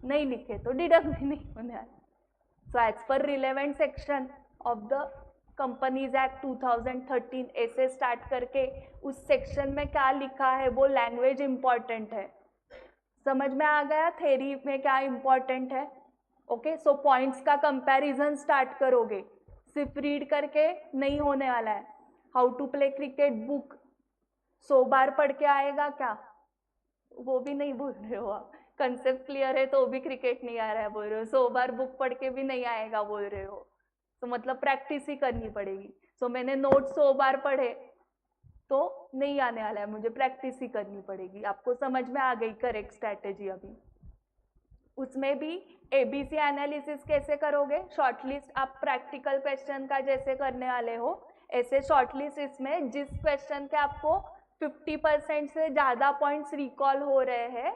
नहीं लिखे तो डिडक्ट भी नहीं होने वाले। So as per relevant section of the companies act 2013 ऐसे स्टार्ट करके उस सेक्शन में क्या लिखा है वो लैंग्वेज इंपॉर्टेंट है। समझ में आ गया थ्योरी में क्या इंपॉर्टेंट है? ओके, सो पॉइंट्स का कंपैरिजन स्टार्ट करोगे, सिर्फ रीड करके नहीं होने वाला है। How to play cricket book 100 बार पढ़ के आएगा क्या, वो भी नहीं बोल रहे हो आप। कंसेप्ट क्लियर है तो भी क्रिकेट नहीं आ रहा है बोल रहे हो, 100 बार बुक पढ़ के भी नहीं आएगा बोल रहे हो, तो मतलब प्रैक्टिस ही करनी पड़ेगी। सो मैंने नोट 100 बार पढ़े तो नहीं आने वाला है, मुझे प्रैक्टिस ही करनी पड़ेगी। आपको समझ में आ गई करेक्ट स्ट्रैटेजी? अभी उसमें भी एबीसी एनालिसिस कैसे करोगे, शॉर्टलिस्ट आप प्रैक्टिकल क्वेश्चन का जैसे करने वाले हो ऐसे शॉर्टलिस्ट, इसमें जिस क्वेश्चन के आपको 50% से ज्यादा पॉइंट्स रिकॉल हो रहे हैं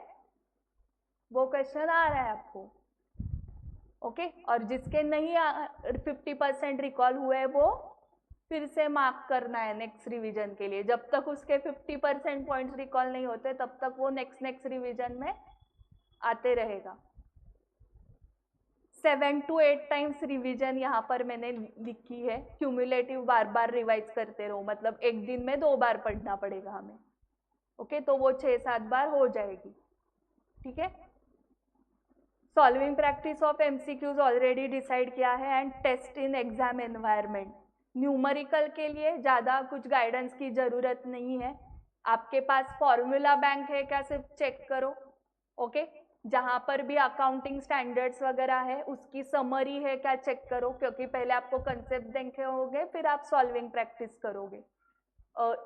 वो क्वेश्चन आ रहा है आपको। ओके, और जिसके नहीं 50% रिकॉल हुए वो फिर से मार्क करना है नेक्स्ट रिवीजन के लिए। जब तक उसके 50% पॉइंट्स रिकॉल नहीं होते तब तक वो नेक्स्ट रिवीजन में आते रहेगा। 7 to 8 टाइम्स रिवीजन यहाँ पर मैंने लिखी है, क्यूमुलेटिव बार बार रिवाइज करते रहो, मतलब एक दिन में 2 बार पढ़ना पड़ेगा हमें। ओके, तो वो 6-7 बार हो जाएगी। ठीक है, solving practice of MCQs already decide किया है, and test in exam environment. Numerical के लिए ज़्यादा कुछ गाइडेंस की ज़रूरत नहीं है, आपके पास फॉर्मूला बैंक है क्या सिर्फ चेक करो। ओके, जहाँ पर भी अकाउंटिंग स्टैंडर्ड्स वगैरह है उसकी समरी है क्या चेक करो, क्योंकि पहले आपको कंसेप्ट देखे होंगे फिर आप सॉल्विंग प्रैक्टिस करोगे।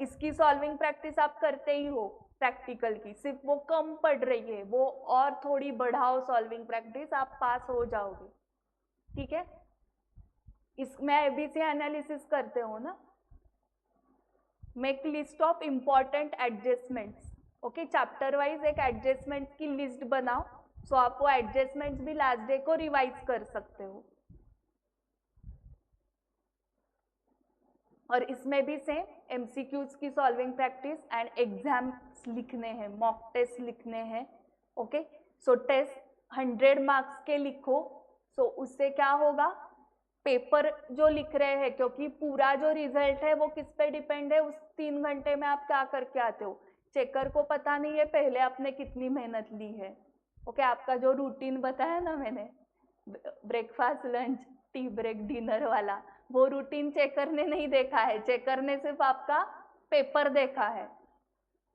इसकी सॉल्विंग प्रैक्टिस आप करते ही हो प्रैक्टिकल की, सिर्फ वो कम पड़ रही है, वो और थोड़ी बढ़ाओ सॉल्विंग प्रैक्टिस, आप पास हो जाओगे। ठीक है, इसमें एबीसी एनालिसिस करते हो ना, make list of important adjustments. Okay, chapter wise एक एडजस्टमेंट्स की लिस्ट बनाओ, सो आप वो एडजस्टमेंट्स भी लास्ट डे को रिवाइज कर सकते हो। और इसमें भी सेम एमसीक्यूज की सॉल्विंग प्रैक्टिस एंड एग्जाम्स लिखने हैं, मॉक टेस्ट लिखने हैं। ओके, सो टेस्ट 100 मार्क्स के लिखो। सो उससे क्या होगा, पेपर जो लिख रहे हैं, क्योंकि पूरा जो रिजल्ट है वो किस पे डिपेंड है, उस 3 घंटे में आप क्या करके आते हो। चेकर को पता नहीं है पहले आपने कितनी मेहनत ली है। ओके, आपका जो रूटीन बताया ना मैंने, breakfast, lunch, tea break, dinner वाला, वो रूटीन चेकर ने नहीं देखा है, चेकर ने सिर्फ आपका पेपर देखा है।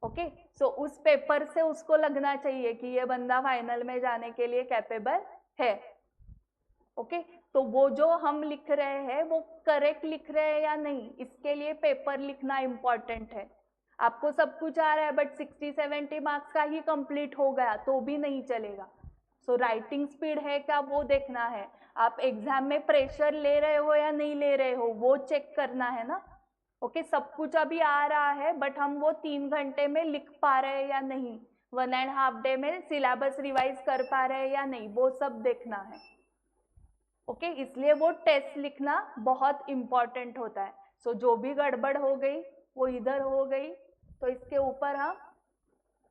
ओके, सो उस पेपर से उसको लगना चाहिए कि ये बंदा फाइनल में जाने के लिए कैपेबल है। ओके, तो वो जो हम लिख रहे हैं वो करेक्ट लिख रहे हैं या नहीं, इसके लिए पेपर लिखना इम्पॉर्टेंट है। आपको सब कुछ आ रहा है बट 60-70 मार्क्स का ही कंप्लीट हो गया तो भी नहीं चलेगा। सो राइटिंग स्पीड है क्या वो देखना है। आप एग्जाम में प्रेशर ले रहे हो या नहीं ले रहे हो वो चेक करना है ना। ओके, सब कुछ अभी आ रहा है बट हम वो 3 घंटे में लिख पा रहे हैं या नहीं, 1.5 डे में सिलेबस रिवाइज कर पा रहे हैं या नहीं, वो सब देखना है। ओके, इसलिए वो टेस्ट लिखना बहुत इम्पॉर्टेंट होता है। सो जो भी गड़बड़ हो गई वो इधर हो गई तो इसके ऊपर हम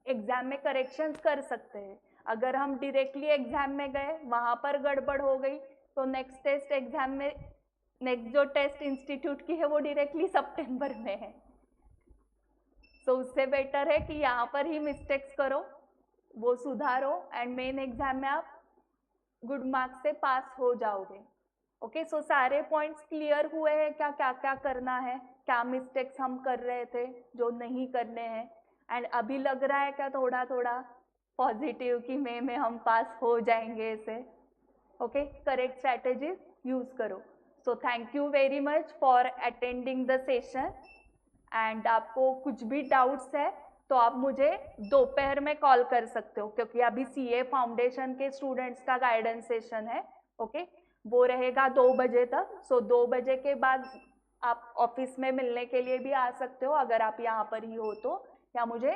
एग्जाम में करेक्शंस कर सकते हैं। अगर हम डायरेक्टली एग्जाम में गए वहां पर गड़बड़ हो गई तो नेक्स्ट टेस्ट एग्जाम में, नेक्स्ट जो टेस्ट इंस्टीट्यूट की है वो डायरेक्टली सितंबर में है। सो उससे बेटर है कि यहाँ पर ही मिस्टेक्स करो, वो सुधारो एंड मेन एग्जाम में आप गुड मार्क्स से पास हो जाओगे। ओके, सो सारे पॉइंट्स क्लियर हुए हैं क्या, क्या क्या करना है, क्या मिस्टेक्स हम कर रहे थे जो नहीं करने हैं, एंड अभी लग रहा है क्या थोड़ा थोड़ा पॉजिटिव कि मे में हम पास हो जाएंगे ऐसे। ओके, करेक्ट स्ट्रैटेजीज यूज करो। So thank you very much for attending the session and आपको कुछ भी डाउट्स है तो आप मुझे दोपहर में कॉल कर सकते हो क्योंकि अभी सीए फाउंडेशन के स्टूडेंट्स का गाइडेंस सेशन है। ओके, वो रहेगा 2 बजे तक। सो 2 बजे के बाद आप ऑफिस में मिलने के लिए भी आ सकते हो अगर आप यहाँ पर ही हो तो, या मुझे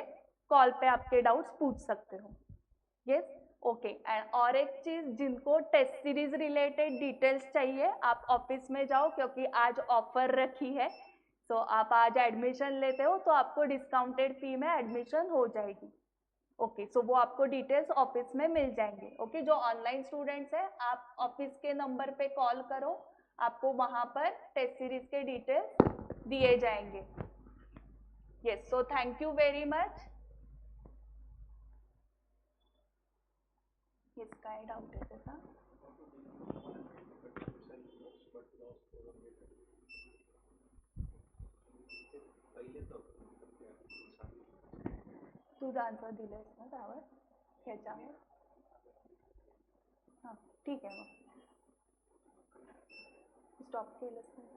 कॉल पे आपके डाउट्स पूछ सकते हो। Yes, okay. एंड और एक चीज, जिनको टेस्ट सीरीज रिलेटेड डिटेल्स चाहिए आप ऑफिस में जाओ क्योंकि आज ऑफर रखी है। सो आप आज एडमिशन लेते हो तो आपको डिस्काउंटेड फी में एडमिशन हो जाएगी। ओके, सो वो आपको डिटेल्स ऑफिस में मिल जाएंगे। ओके, जो ऑनलाइन स्टूडेंट्स हैं आप ऑफिस के नंबर पे कॉल करो, आपको वहां पर टेस्ट सीरीज के डिटेल्स दिए जाएंगे। Yes, so thank you very much. Yes, काय डाउट आहे त्याचा? तुझा आन्सर दिलायस ना त्यावर, ह्याच्यावर? हां, ठीक आहे, मग स्टॉप केलंस ना.